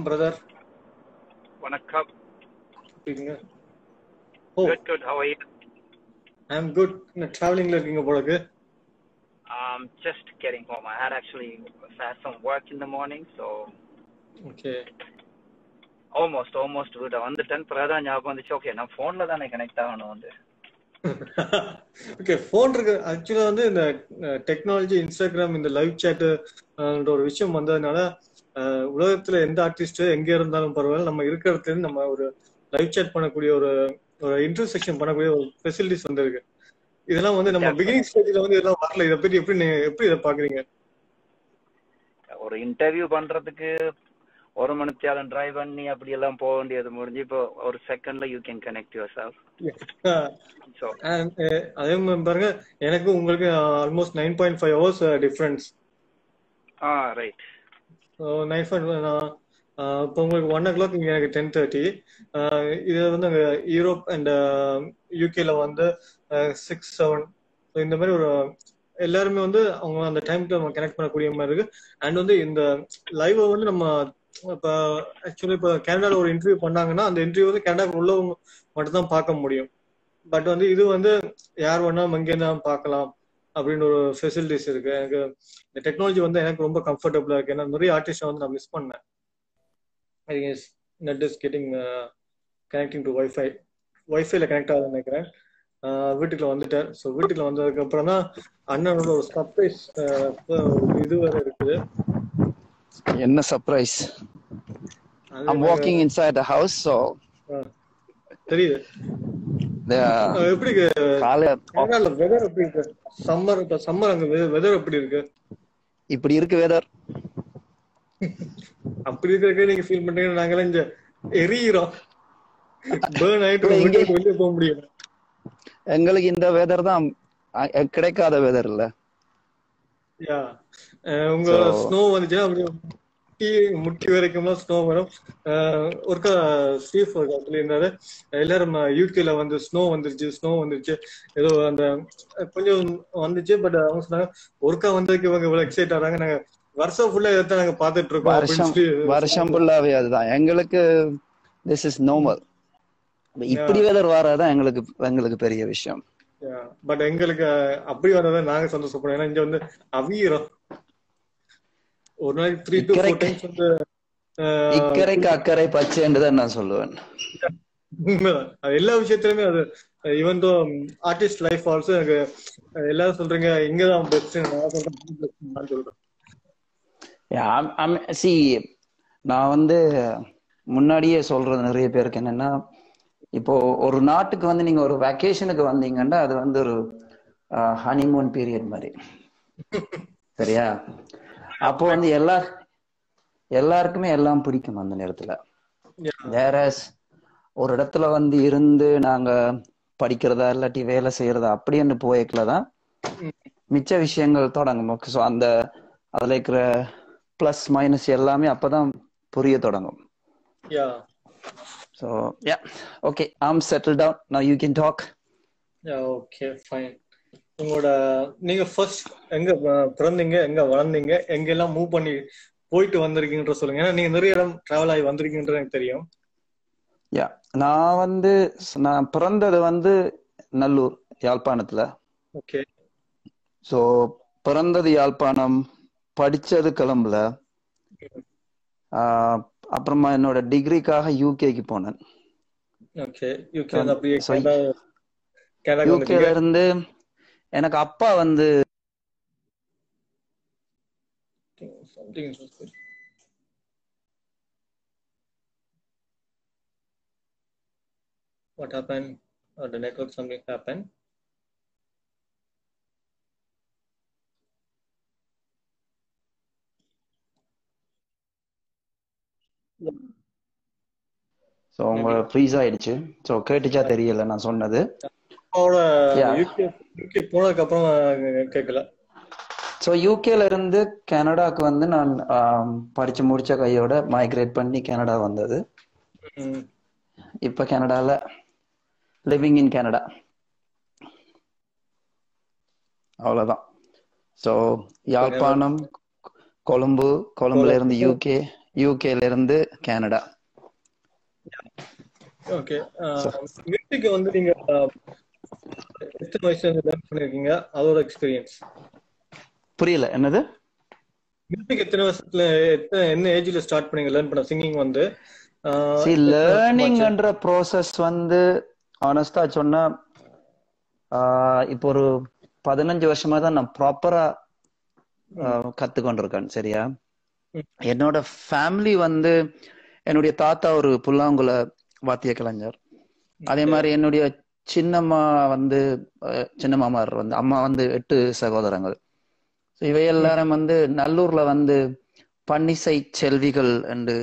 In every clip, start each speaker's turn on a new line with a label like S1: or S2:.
S1: வணக்கம் பிரதர்.
S2: வணக்கம்.
S1: இருக்கீங்க? Oh,
S2: Good, good. How are you?
S1: I am good. டிராவலிங்ல இருக்கீங்க போலக்கு.
S2: Just getting home. I had some work in the morning, so
S1: okay.
S2: almost வீட வந்துட்டேன். பிரதான் ஞாபகம் வந்துச்சு. ஓகே, நான் போன்ல தானே கனெக்ட் ஆகணும் வந்து.
S1: ஓகே, ஃபோன் இருக்கு. ஆக்சுவலா வந்து இந்த டெக்னாலஜி, இன்ஸ்டாகிராம், இந்த லைவ் சாட் ஒரு விஷயம் வந்ததுனால உலகத்துல எந்த ஆர்டிஸ்ட் எங்க இருந்தாலும் பரவாயில்ல, நம்ம இருக்கிற இடத்துல இருந்து நம்ம ஒரு லைவ் சாட் பண்ணக்கூடிய ஒரு இன்டர்செக்ஷன் பண்ணக்கூடிய ஒரு ஃபெசிலிட்டிஸ் வந்திருக்கு. இதெல்லாம் வந்து நம்ம பிகினிங் ஸ்டேஜ்ல வந்து இதெல்லாம் வரல. இதை பத்தி எப்படி இதை பாக்குறீங்க?
S2: ஒரு இன்டர்வியூ பண்றதுக்கு ஒரு மணித்தியாலம் டிரைவ் பண்ணி அப்படி எல்லாம் போக வேண்டியது முடிஞ்சு இப்போ ஒரு செகண்ட்ல you can connect your self.
S1: அதே மாதிரி பாருங்க, எனக்கு உங்களுக்கு ஆல்மோஸ்ட் 9.5 hours டிஃபரன்ஸ்.
S2: ரைட்.
S1: இப்போ உங்களுக்கு 1 o'clock, இங்க எனக்கு 10:30. இது வந்து அங்கே யூரோப் அண்ட் யூகேல வந்து 6, 7. ஸோ இந்த மாதிரி ஒரு எல்லாருமே வந்து அவங்க அந்த டைம்க்கு நம்ம கனெக்ட் பண்ணக்கூடிய மாதிரி இருக்கு. அண்ட் வந்து இந்த லைவை வந்து நம்ம இப்போ ஆக்சுவலி இப்போ கனடால ஒரு இன்டர்வியூ பண்ணாங்கன்னா அந்த இன்டர்வியூ வந்து கனடாக்கு உள்ளவங்க மட்டும் தான் பார்க்க முடியும். பட் வந்து இது வந்து யார் வேணா எங்கே தான் பார்க்கலாம் அப்படின்னு ஒரு ஃபெசிலிட்டிஸ் இருக்கு. எனக்கு இந்த டெக்னாலஜி வந்து எனக்கு ரொம்ப கம்ஃபர்டபுளா இருக்கு. ஏன்னா நிறைய ஆர்டிஸ்ட் வந்து நான் மிஸ் பண்ணேன். Net is getting connecting to வைஃபைல கனெக்ட் ஆகுதுன்னு நினைக்கிறேன். வீட்டுக்குள்ள வந்துட்டேன். ஸோ வீட்டுக்குள்ள வந்ததுக்கு அப்புறம் தான் அண்ணனோட ஒரு சர்ப்ரைஸ் இது வேற இருக்குது.
S3: என்ன surprise? I'm walking inside the house, so
S1: தெரியுது. எப்படி கனடால வெதர் எப்படி இருக்கு? சம்மர் அங்க வெதர் எப்படி இருக்கு?
S3: இப்படி இருக்கு வெதர்.
S1: அப்படி இருக்க நீங்க ஃபீல் பண்றீங்க. நாங்கெல்லாம் இங்க எரியிறோம், பர்ன் ஆயிட்டு வெளியே போக முடியல.
S3: எங்களுக்கு இந்த வெதர் தான் கிடைக்காத வெதர் இல்ல.
S1: உங்க ஸ்னோ வந்துச்சுன்னா அப்படியே முட்டி வரைக்கும் ஸ்னோ வரும். ஒருக்கா ஸ்டீஃப் சொல்லியிருந்தாரு, எல்லாரும் யூகேல வந்து ஸ்னோ வந்துருச்சு ஏதோ அந்த கொஞ்சம் வந்துச்சு. பட் அவங்க சொன்னாங்க ஒருக்கா வந்ததுக்கு இவங்க இவ்வளவு எக்ஸைட் ஆறாங்க, நாங்க வருஷம் ஃபுல்லா இதை நாங்க பாத்துட்டு இருக்கோம்.
S3: வருஷம் ஃபுல்லாவே அதுதான் எங்களுக்கு. This is normal. இப்படி வெதர் வராதான் எங்களுக்கு பெரிய விஷயம்.
S1: பட் எங்களுக்கு அப்படி வரதான் நாங்க சந்தோஷப்படுறோம். ஏன்னா இங்க வந்து அவியிறோம். ஒரு நாளைக்கு 3 to 4 times வந்து
S3: இக்கரைக்கு அக்கறை பச்சைன்றதான் நான் சொல்லுவேன்.
S1: எல்லா விஷயத்திலுமே அது even though artist life also எனக்கு எல்லாரும் சொல்றீங்க இங்கதான் பெஸ்ட், நான் சொல்றேன்.
S3: நான் வந்து முன்னாடியே சொல்றது நிறைய பேருக்கு என்னன்னா, இப்போ ஒரு நாட்டுக்கு வந்து நீங்க ஒரு வெக்கேஷனுக்கு வந்தீங்கன்னா அது வந்து ஒரு ஹனிமூன் பீரியட் மாதிரி, சரியா? அப்போ வந்து எல்லாருக்குமே எல்லாம் பிடிக்கும் அந்த நேரத்துல. வேற ஒரு இடத்துல வந்து இருந்து நாங்க படிக்கிறதா இல்லாட்டி வேலை செய்யறதா அப்படின்னு போய்க்கலதான் மிச்ச விஷயங்கள் தொடங்கும். ஸோ அதுல இருக்கிற பிளஸ் மைனஸ் எல்லாமே அப்பதான் புரிய தொடங்கும். So yeah, okay, I'm settled down now. You can talk.
S1: Okay, fine. நீங்க ஃபர்ஸ்ட் எங்க பிறந்தீங்க, எங்க வளர்ந்தீங்க, எங்கெல்லாம் மூவ் பண்ணி போயிட்டு வந்திருக்கீங்கன்ற சொல்லுங்க. ஏன்னா நீங்க நிறைய இடம் டிராவல் ஆகி வந்திருக்கீங்கன்றது எனக்கு தெரியும்.
S3: நான் பிறந்தது வந்து நல்லூர், யாழ்ப்பாணத்துல.
S1: ஓகே.
S3: ஸோ பிறந்தது யாழ்ப்பாணம், படிச்சது கொழும்புல. அப்புறமா என்னோட டிகிரிக்காக யூகேக்கு போனேன். யூகேல இருந்து எனக்கு அப்பா வந்து
S1: What happened? The network something happened.
S3: So உங்க ஃப்ரீஸ் ஆயிடுச்சு. ஸோ கேட்டுச்சா தெரியல நான் சொன்னது.
S1: யூகே போனதுக்கு அப்புறம் கேட்கல.
S3: ஸோ யூகேல இருந்து கனடாக்கு வந்து நான் படிச்சு முடிச்ச கையோட மைக்ரேட் பண்ணி கனடா வந்தது. இப்ப கனடால லிவிங் இன் கனடா, அவ்வளவுதான். ஸோ யாழ்ப்பாணம், கொழும்புல இருந்து யூகே, யூகேல இருந்து கனடா.
S1: ஓகே. மியூசிக் வந்து நீங்க எத்தனை வயசுல லேர்ன் பண்ணிருக்கீங்க, அதோட எக்ஸ்பீரியன்ஸ்?
S3: புரியல, என்னது?
S1: மியூசிக் எத்தனை வருஷத்துல, என்ன ஏஜ்ல ஸ்டார்ட் பண்ணீங்க லேர்ன் பண்ண சிங்கிங் வந்து?
S3: லேர்னிங்ன்ற ப்ராசஸ் வந்து ஆனஸ்டா சொன்னா இப்போ ஒரு 15 வருஷமா தான் நான் ப்ராப்பரா கத்துக்கொண்டிருக்கேன். சரியா? என்னோட ஃபேமிலி வந்து என்னுடைய தாத்தா ஒரு புல்லாங்குழ வாத்திய கலைஞர். அதே மாதிரி என்னுடைய சின்னம்மா வந்து சின்ன மாமார் வந்து அம்மா வந்து 8 சகோதரங்கள். இவை எல்லாரும் வந்து நல்லூர்ல வந்து பன்னிசை செல்விகள் என்று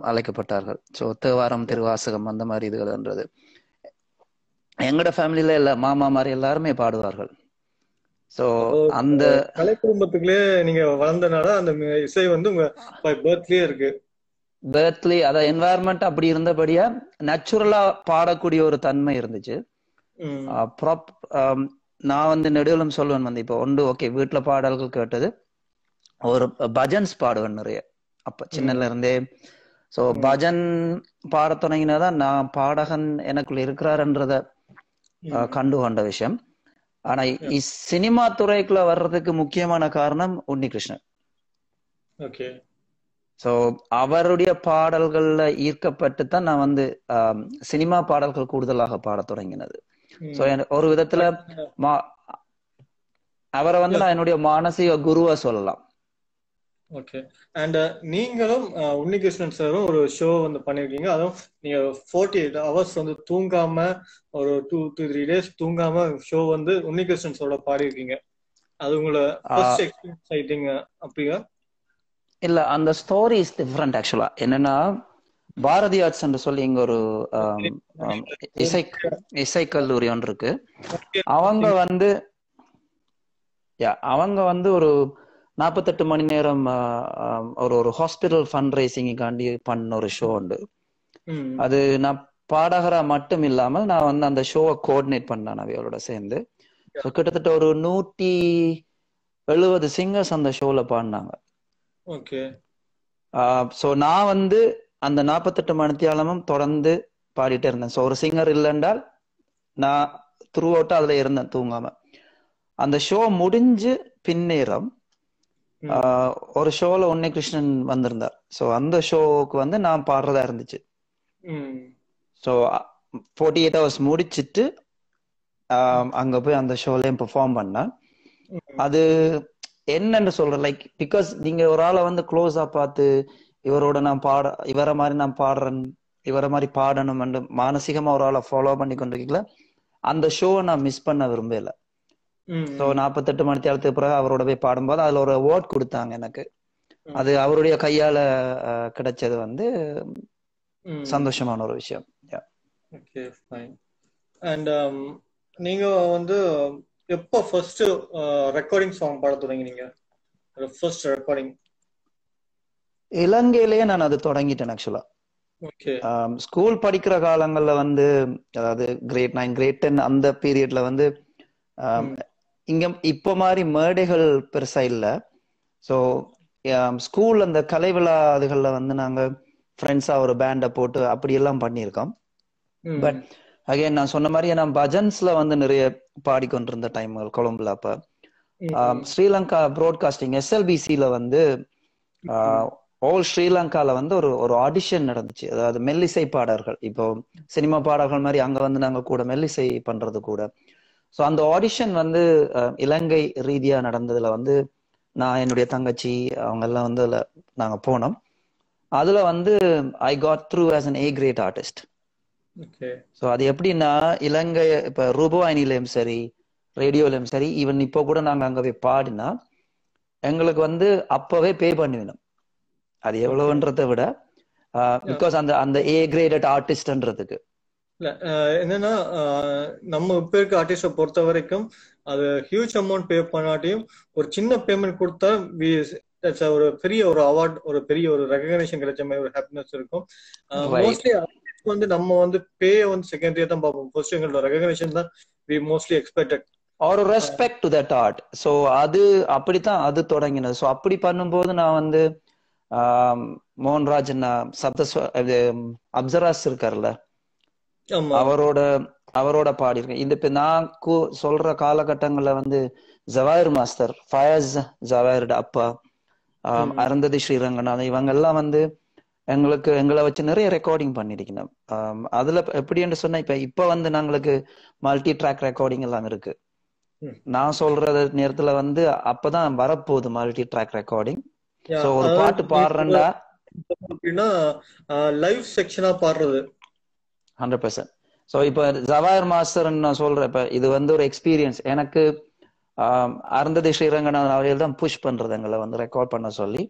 S3: அழைக்கப்பட்டார்கள். ஸோ தேவாரம், திருவாசகம் அந்த மாதிரி இதுகள்ன்றது எங்கட ஃபேமிலியில இல்ல, மாமா மாதிரி எல்லாருமே பாடுவார்கள். ஸோ அந்த
S1: கலை குடும்பத்துக்குள்ளே நீங்க வளர்ந்தனால அந்த இசை வந்து உங்க பர்த்லயே இருக்கு.
S3: பேர்த்லி அத என்வாயர்மெண்ட் அப்படி இருந்தபடியா நேச்சுரலா பாடக்கூடிய ஒரு தன்மை இருந்துச்சு. நான் வந்து நெடுவலும் சொல்லுவேன் வந்து இப்போ ஒன்று ஓகே வீட்டுல பாடல்கள் கேட்டது, ஒரு பஜன்ஸ் பாடுவேன் நிறைய அப்ப சின்னல இருந்தே. ஸோ பஜன் பாட தொடங்கினாதான் நான் பாடகன் எனக்குள்ள இருக்கிறாருன்றத கண்டு கொண்ட விஷயம். ஆனா சினிமா துறைக்குள்ள வர்றதுக்கு முக்கியமான காரணம் உன்னிகிருஷ்ணன்.
S1: ஓகே.
S3: ஸோ அவருடைய பாடல்கள்ல ஈர்க்கப்பட்டு தான் நான் வந்து சினிமா பாடல்கள் கூடுதலாக பாட தொடங்கினது. ஸோ ஒரு விதத்துல அவரை வந்து நான் என்னுடைய மானசீக குருவா சொல்லலாம்.
S1: ஓகே. அண்ட் நீங்களும் உன்னிகிருஷ்ணன் சாரும் ஒரு ஷோ வந்து பண்ணிருக்கீங்க. அதுவும் நீங்க 48 hours வந்து தூங்காம ஒரு 2-3 days தூங்காம ஷோ வந்து உன்னிகிருஷ்ணன் சாரோட பாடிருக்கீங்க. அது உங்களோட ஃபர்ஸ்ட் எக்ஸ்பீரியன்ஸ் ஐ திங்க். அப்படியா? இல்ல,
S3: அந்த ஸ்டோரி இஸ் டிஃபரெண்ட் ஆக்சுவலா. என்னன்னா பாரதி ஆர்ட்ஸ் என்று சொல்லி இங்க ஒரு இசை கல்லூரி ஒன்று இருக்கு. அவங்க வந்து ஒரு 48 மணி நேரம் ஒரு ஹாஸ்பிட்டல் ஃபண்ட் ரைசிங்காண்டி பண்ண ஒரு ஷோ உண்டு. அது நான் பாடகரா மட்டும் இல்லாமல் நான் வந்து அந்த ஷோவை கோஆர்டினேட் பண்ணேன் அவையோட சேர்ந்து. கிட்டத்தட்ட ஒரு 170 சிங்கர்ஸ் அந்த ஷோல பாடினாங்க.
S1: ஓகே.
S3: ஸோ நான் வந்து அந்த 48 மணித்தியாலமும் தொடர்ந்து பாடிட்டே இருந்தேன். ஸோ ஒரு சிங்கர் இல்லைன்றால் நான் த்ரூ அவுட்டா அதுல இருந்தேன் தூங்காம. அந்த ஷோ முடிஞ்சு பின்னேறம் ஒரு ஷோல உன்னிகிருஷ்ணன் வந்திருந்தார். ஸோ அந்த ஷோவுக்கு வந்து நான் பாடுறதா இருந்துச்சு. ஸோ 48 hours முடிச்சிட்டு அங்க போய் அந்த ஷோலையும் பெர்ஃபார்ம் பண்ணேன். அது என்னன்னு சொல்றேன், லைக் பிகாஸ் நீங்க ஒரு ஆளை வந்து க்ளோஸா பார்த்து இவரோட நான் இவரை மாதிரி நான் பாடுறேன், இவரை மாதிரி பாடணும் என்று மானசீகமா ஒரு ஆளை ஃபாலோ பண்ணி கொண்டிருக்கீங்களா, அந்த ஷோவை நான் மிஸ் பண்ண விரும்பல. ஸோ 48 மணித்தியாலத்துக்கு பிறகு அவரோட போய் பாடும்போது அதுல ஒரு அவார்ட் கொடுத்தாங்க எனக்கு. அது அவருடைய கையால கிடைச்சது வந்து சந்தோஷமான ஒரு விஷயம்.
S1: Okay, fine. அண்ட் நீங்க வந்து எப்போ ஃபர்ஸ்ட் ரெக்கார்டிங் சாங் பாட தொடங்கினீங்க? ஃபர்ஸ்ட் ரெக்கார்டிங்
S3: இலங்கையிலேயே நான் அது தொடங்கிட்டேன் ஆக்சுவலா. ஸ்கூல் படிக்கிற காலங்கள்ல வந்து, அதாவது கிரேட் 9 கிரேட் 10 அந்த பீரியட்ல வந்து இங்க இப்ப மாதிரி மேடைகள் பெருசா இல்ல. ஸோ ஸ்கூல் அந்த கலை விழா அதுகள்ல வந்து நாங்க ஃப்ரெண்ட்ஸா ஒரு பேண்டை போட்டு அப்படி எல்லாம் பண்ணியிருக்கோம். பட் அகைன் நான் சொன்ன மாதிரி நான் பஜன்ஸ்ல வந்து நிறைய பாடிக்கொண்டிருந்த டைம்கள் கொழும்புல. அப்ப ஸ்ரீலங்கா ப்ராட்காஸ்டிங் SLBCல வந்து ஆல் ஸ்ரீலங்கால வந்து ஒரு ஆடிஷன் நடந்துச்சு. அதாவது மெல்லிசை பாடல்கள், இப்போ சினிமா பாடல்கள் மாதிரி அங்க வந்து நாங்க கூட மெல்லிசை பண்றது கூட. ஸோ அந்த ஆடிஷன் வந்து இலங்கை ரீதியா நடந்ததுல வந்து நான் என்னுடைய தங்கச்சி அவங்க எல்லாம் வந்து அதுல நாங்க போனோம். அதுல வந்து I got through as an A grade artist. So அது எப்படின்னா, இலங்கை இப்ப ரூபவாயினிலையும் சரி, ரேடியோலையும் சரி, ஈவன் இப்போ கூட நாங்க அங்க போய் பாடினா எங்களுக்கு வந்து அப்பவே பே பண்ணிடணும். அது எவ்வளவுன்றதை விட பிகாஸ் அந்த A graded ஆர்டிஸ்ட்ன்றதுக்கு
S1: இல்ல என்னன்னா, நம்ம இப்ப இருக்க ஆர்டிஸ்ட பொறுத்த வரைக்கும் அது ஹியூஜ் அமௌண்ட் பே பண்ணாட்டியும் ஒரு சின்ன பேமெண்ட் கொடுத்தா ஒரு பெரிய ஒரு அவார்ட், ஒரு பெரிய ஒரு ரெகக்னேஷன் கிடைச்ச மாதிரி ஒரு ஹாப்பினஸ் இருக்கும். மோஸ்ட்லி வந்து நம்ம வந்து பே வந்து செகண்டரியா தான் பார்ப்போம். ஃபர்ஸ்ட் எங்களோட ரெகக்னேஷன் தான் we mostly expected
S3: or respect to that art. So அது அப்படித்தான் அது தொடங்கினது. ஸோ அப்படி பண்ணும்போது நான் வந்து மோகன்ராஜ் அப்சராஸ் இருக்காருல்ல,
S1: ஆமா.
S3: அவரோட பாடியிருக்கேன். இந்த இப்ப நான் சொல்ற காலகட்டங்கள்ல வந்து ஜவாயர் மாஸ்டர், ஃபயாஸ் ஜவாயரோட அப்பா, அருந்ததி ஸ்ரீரங்கநாதன், இவங்க எல்லாம் வந்து எங்களை வச்சு நிறைய ரெக்கார்டிங் பண்ணிருக்கணும். அதுல எப்படி என்று சொன்னா இப்ப வந்து நாங்களுக்கு மல்டி ட்ராக் ரெக்கார்டிங் எல்லாம் இருக்கு. நான் சொல்றது நேரத்துல வந்து அப்பதான் வரப்போகுது மல்டி ட்ராக் ரெக்கார்டிங். சோ ஒரு பாட்டு பாடுறேன்டா
S1: அப்படின்னா லைவ் செக்ஷனா பாடுறது
S3: 100%. சோ இப்ப ஜவாயர் மாஸ்டர் நான் சொல்றேன், இப்ப இது வந்து ஒரு எக்ஸ்பீரியன்ஸ் எனக்கு. அருந்ததி ஸ்ரீரங்கநாதன் அவர்கள் தான் புஷ் பண்றது எங்களை வந்து ரெக்கார்ட் பண்ண சொல்லி.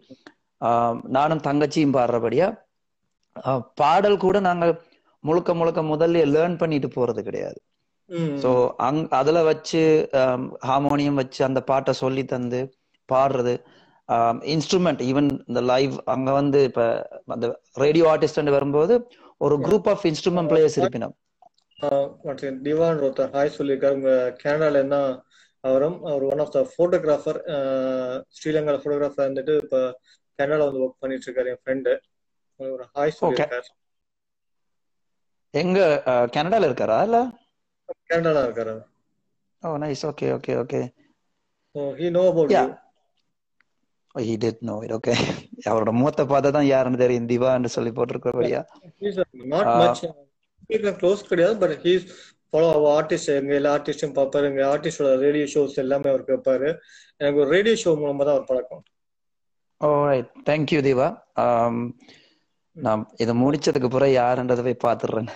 S3: நானும் தங்கச்சியும் பாடுறபடியா பாடல் கூட நாங்க முழுக்க முதல்ல லேர்ன் பண்ணிட்டு போறது கிடையாது. சோ அதுல வச்சு ஹார்மோனியம் வச்சு அந்த பாட்டை சொல்லி தந்து பாடுறது, இன்ஸ்ட்ருமெண்ட் ஈவன் இந்த லைவ் அங்க வந்து இப்ப அந்த ரேடியோ ஆர்டிஸ்ட் வரும்போது ஒரு குரூப் ஆஃப் இன்ஸ்ட்ருமெண்ட் பிளேயர்ஸ் இருப்பினோம்.
S1: திவான் ரோத்தர் ஹாய் சொல்லியிருக்காரு. உங்க கனடால என்ன அவரும் அவர் ஒன் ஆஃப் த போட்டோகிராஃபர், ஸ்ரீலங்கால போட்டோகிராஃபர் இருந்துட்டு இப்ப கனடால வந்து ஒர்க் பண்ணிட்டு இருக்காரு என் ஃப்ரெண்டு. ஒரு ஹாய் சொல்லியிருக்காரு.
S3: எங்க கனடால இருக்காரா இல்ல?
S1: கனடால இருக்காரு.
S3: ஓ nice. Okay okay okay.
S1: So he know about you.
S3: He did know it. Okay. அவரோட முகத்தை பார்த்தா தான் யாருன்னு தெரியும், திவான்னு சொல்லி போட்டிருக்கபடியா.
S1: Not much close கிடையாது, but he is follow our artist. எங்க எல்லா ஆர்டிஸ்டும் பார்ப்பாரு, எங்க ஆர்டிஸ்டோட ரேடியோ ஷோஸ் எல்லாமே அவர் கேட்பாரு. எனக்கு ஒரு ரேடியோ ஷோ மூலமா தான் அவர் பழக்கம்.
S3: Alright, thank you Diva. நான் இதை முடிச்சதுக்கு பிறகு யாருன்றதை போய் பார்த்துடுறேன்.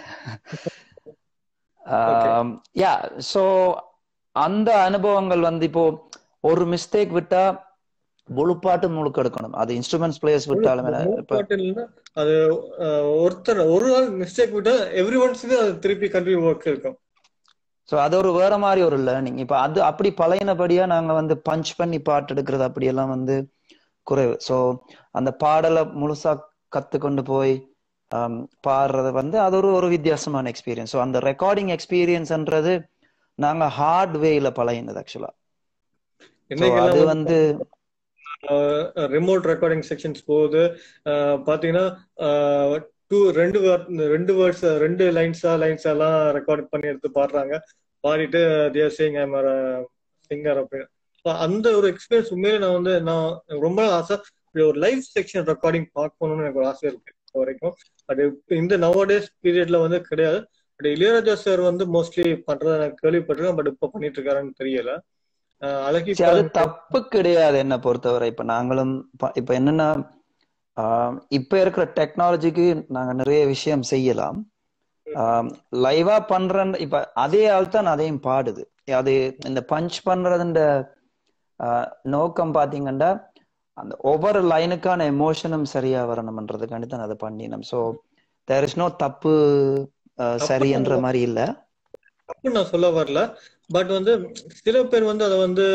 S3: யா, சோ அந்த அனுபவங்கள் வந்து இப்போ ஒரு மிஸ்டேக் விட்டா முழுப்பாட்டு முழுக்க எடுக்கணும். அது இன்ஸ்ட்ருமெண்ட்ஸ் பிளேயர்ஸ் விட்டாலும்
S1: அது ஒருத்தர் ஒரு நாள் மிஸ்டேக் விட்டா எவ்ரி ஒன்ஸ்க்கு அது திருப்பி கண்டினியூ ஒர்க் இருக்கும்.
S3: சோ அது ஒரு வேற மாதிரி ஒரு லேர்னிங். இப்ப அது அப்படி பழையனபடியா நாங்க வந்து பஞ்ச் பண்ணி பாட்டு எடுக்கிறது அப்படியெல்லாம் வந்து குறைவு. சோ அந்த பாடலை முழுசா கத்துக்கொண்டு போய் பாடுறது வந்து அது ஒரு வித்தியாசமான எக்ஸ்பீரியன்ஸ். ஸோ அந்த ரெக்கார்டிங் எக்ஸ்பீரியன்ஸ்ன்றது நாங்க ஹார்ட் வேல பழகினது ஆக்சுவலா. அது வந்து
S1: ரிமோட் ரெக்கார்டிங் செக்ஷன்ஸ் போகுது பாத்தீங்கன்னா ரெண்டு வேர்ட்ஸ் ரெண்டு லைன்ஸ் எல்லாம் ரெக்கார்ட் பண்ணி எடுத்து பாடுறாங்க. பாடிட்டு they're saying I am a singer அப்படின்னு. அந்த ஒரு எக்ஸ்பீரியன்ஸ் உண்மையிலே நான் ரொம்ப ஆசை ஒரு லைவ் செக்ஷன் ரெக்கார்டிங் பார்க்கணும்னு எனக்கு ஒரு ஆசை இருக்கு வரைக்கும். அது இந்த நவடேஸ் பீரியட்ல வந்து கிடையாது. பட் இளையராஜா சார் வந்து மோஸ்ட்லி பண்றத நான் கேள்விப்பட்டிருக்கேன். பட் இப்ப பண்ணிட்டு இருக்காருன்னு தெரியல.
S3: அது தப்பு கிடையாது என்ன பொறுத்தவரை. இப்ப நாங்களும் இப்ப என்னன்னா இப்ப இருக்கிற டெக்னாலஜிக்கு நாங்க நிறைய விஷயம் செய்யலாம். லைவா பண்றேன். இப்ப அதே ஆள் தான் அதையும் பாடுது. அது இந்த பஞ்ச் பண்றதுன்ற நோக்கம் பாத்தீங்கன்னா அந்த ஒவ்வொரு லைனுக்கான எமோஷனும் சரியா வரணும்ன்றதுக்காண்டி தான் அதை பண்ணினோம். ஸோ தேர் இஸ் நோ தப்பு சரி என்ற மாதிரி இல்ல.
S1: தப்பு நான் சொல்ல வரல. பட் வந்து சில பேர் வந்து அதை வந்து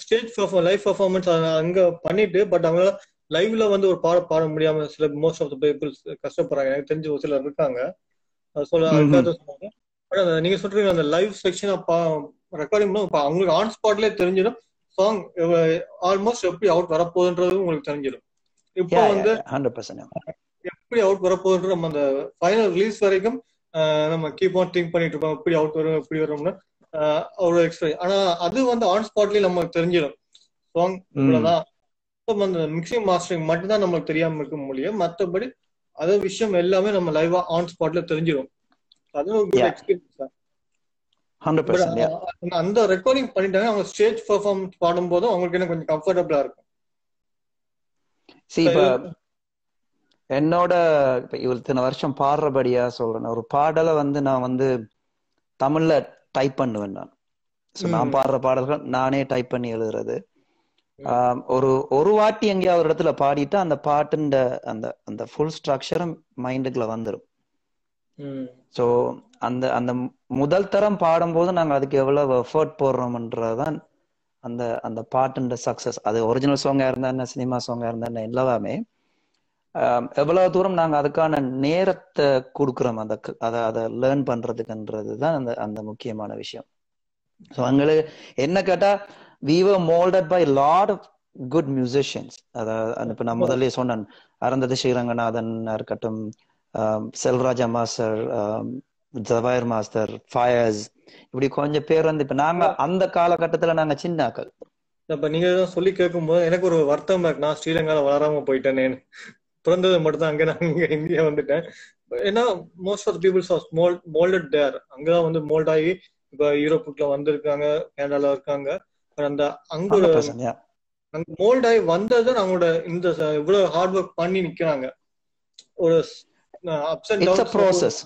S1: ஸ்டேஜ் லைவ் பர்ஃபார்மன்ஸ் அங்க பண்ணிட்டு பட் அவங்க லைவ்ல வந்து ஒரு பாட முடியாம சில மோஸ்ட் ஆஃப் த பீப்புள்ஸ் கஷ்டப்படுறாங்க. எனக்கு தெரிஞ்ச ஒரு சிலர் இருக்காங்க. சொன்னாங்க. நீங்க சொல்றீங்க அந்த லைவ் செக்ஷன் ரெக்கார்டிங் அவங்களுக்கு ஆன் ஸ்பாட்லயே தெரிஞ்சிடும் சாங் ஆல்மோஸ்ட் எப்படி அவுட் வரப்போகுதுன்றது உங்களுக்கு தெரிஞ்சிடும். இப்போ வந்து எப்படி அவுட் வரப்போகுதுன்ற நம்ம அந்த ஃபைனல் ரிலீஸ் வரைக்கும் நம்ம கீப் ஆன் திங்க் பண்ணிட்டு இருப்போம். எப்படி அவுட் வரும் எப்படி வரும்னு ஒரு எக்ஸ்பீரியன்ஸ். ஆனா அது வந்து ஆன் ஸ்பாட்லயே நமக்கு தெரிஞ்சிடும் சாங் இவ்வளவுதான். அந்த மிக்சிங் மாஸ்டரிங் மட்டும்தான் நம்மளுக்கு தெரியாம இருக்க முடியும். மற்றபடி அதே விஷயம் எல்லாமே நம்ம லைவா ஆன் ஸ்பாட்ல தெரிஞ்சிடும். அது ஒரு குட் எக்ஸ்பீரியன்ஸ் தான். அந்த ரெக்கார்டிங் பண்ணிட்டாங்க அவங்க ஸ்டேஜ் பெர்ஃபார்மன்ஸ் பாடும் போதும் அவங்களுக்கு என்ன கொஞ்சம் கம்ஃபர்டபிளா இருக்கும்.
S3: என்னோட இத்தனை வருஷம் பாடுறபடியா சொல்றேன். ஒரு பாடலை வந்து நான் வந்து தமிழ்ல டைப் பண்ணுவேன். நான் பாடுற பாடல்கள் நானே டைப் பண்ணி எழுதுறது. ஒரு வாட்டி எங்கேயாவது ஒரு இடத்துல பாடிட்டா அந்த பாட்டுன்ற அந்த ஃபுல் ஸ்ட்ரக்சரும் மைண்டுக்குள்ள வந்துடும். ஸோ அந்த முதல் தரம் பாடும்போது நாங்க அதுக்கு எவ்வளவு எஃபர்ட் போடுறோம்ன்றதுதான் அந்த பாட்டுன்ற சக்சஸ். அது ஒரிஜினல் சாங்கா இருந்தா என்ன, சினிமா சாங்கா இருந்தா என்ன, எல்லாமே எவ்வளவு தூரம் நாங்க அதுக்கான நேரத்தை கொடுக்குறோம் அதை லேர்ன் பண்றதுக்குன்றதுதான் அந்த முக்கியமான விஷயம். ஸோ எங்களுக்கு என்ன கேட்டா we were molded by a lot of good musicians. அதாவது இப்ப நான் முதல்ல சொன்னேன், அருந்ததி ஸ்ரீரங்கநாதன் இருக்கட்டும், செல்வராஜா மாஸ்டர், ஜவாயர் மாஸ்டர், ஃபயர்ஸ், இப்படி கொஞ்சம் பேர் வந்து இப்ப நாங்க அந்த காலகட்டத்துல நாங்க சின்னாக்கள்.
S1: இப்ப நீங்க சொல்லி கேட்கும்போது எனக்கு ஒரு வருத்தம் இருக்கு, நான் ஸ்ரீலங்கால வளராம போயிட்டேனே. பிறந்தது மட்டும் தான் அங்க, நான் இங்க இந்தியா வந்துட்டேன். ஏன்னா most of peoples are moulded தேர். அங்கதான் வந்து மோல்ட் ஆகி இப்ப யூரோப்புக்குள்ள வந்திருக்காங்க, கனடால இருக்காங்க. அந்த அங்க ஒரு அங்க மோல்ட் ஆகி வந்ததுதான் அவங்களோட இந்த இவ்வளவு ஹார்ட் ஒர்க் பண்ணி நிக்கிறாங்க. ஒரு அப்ஸ் அண்ட் டவுன்ஸ்,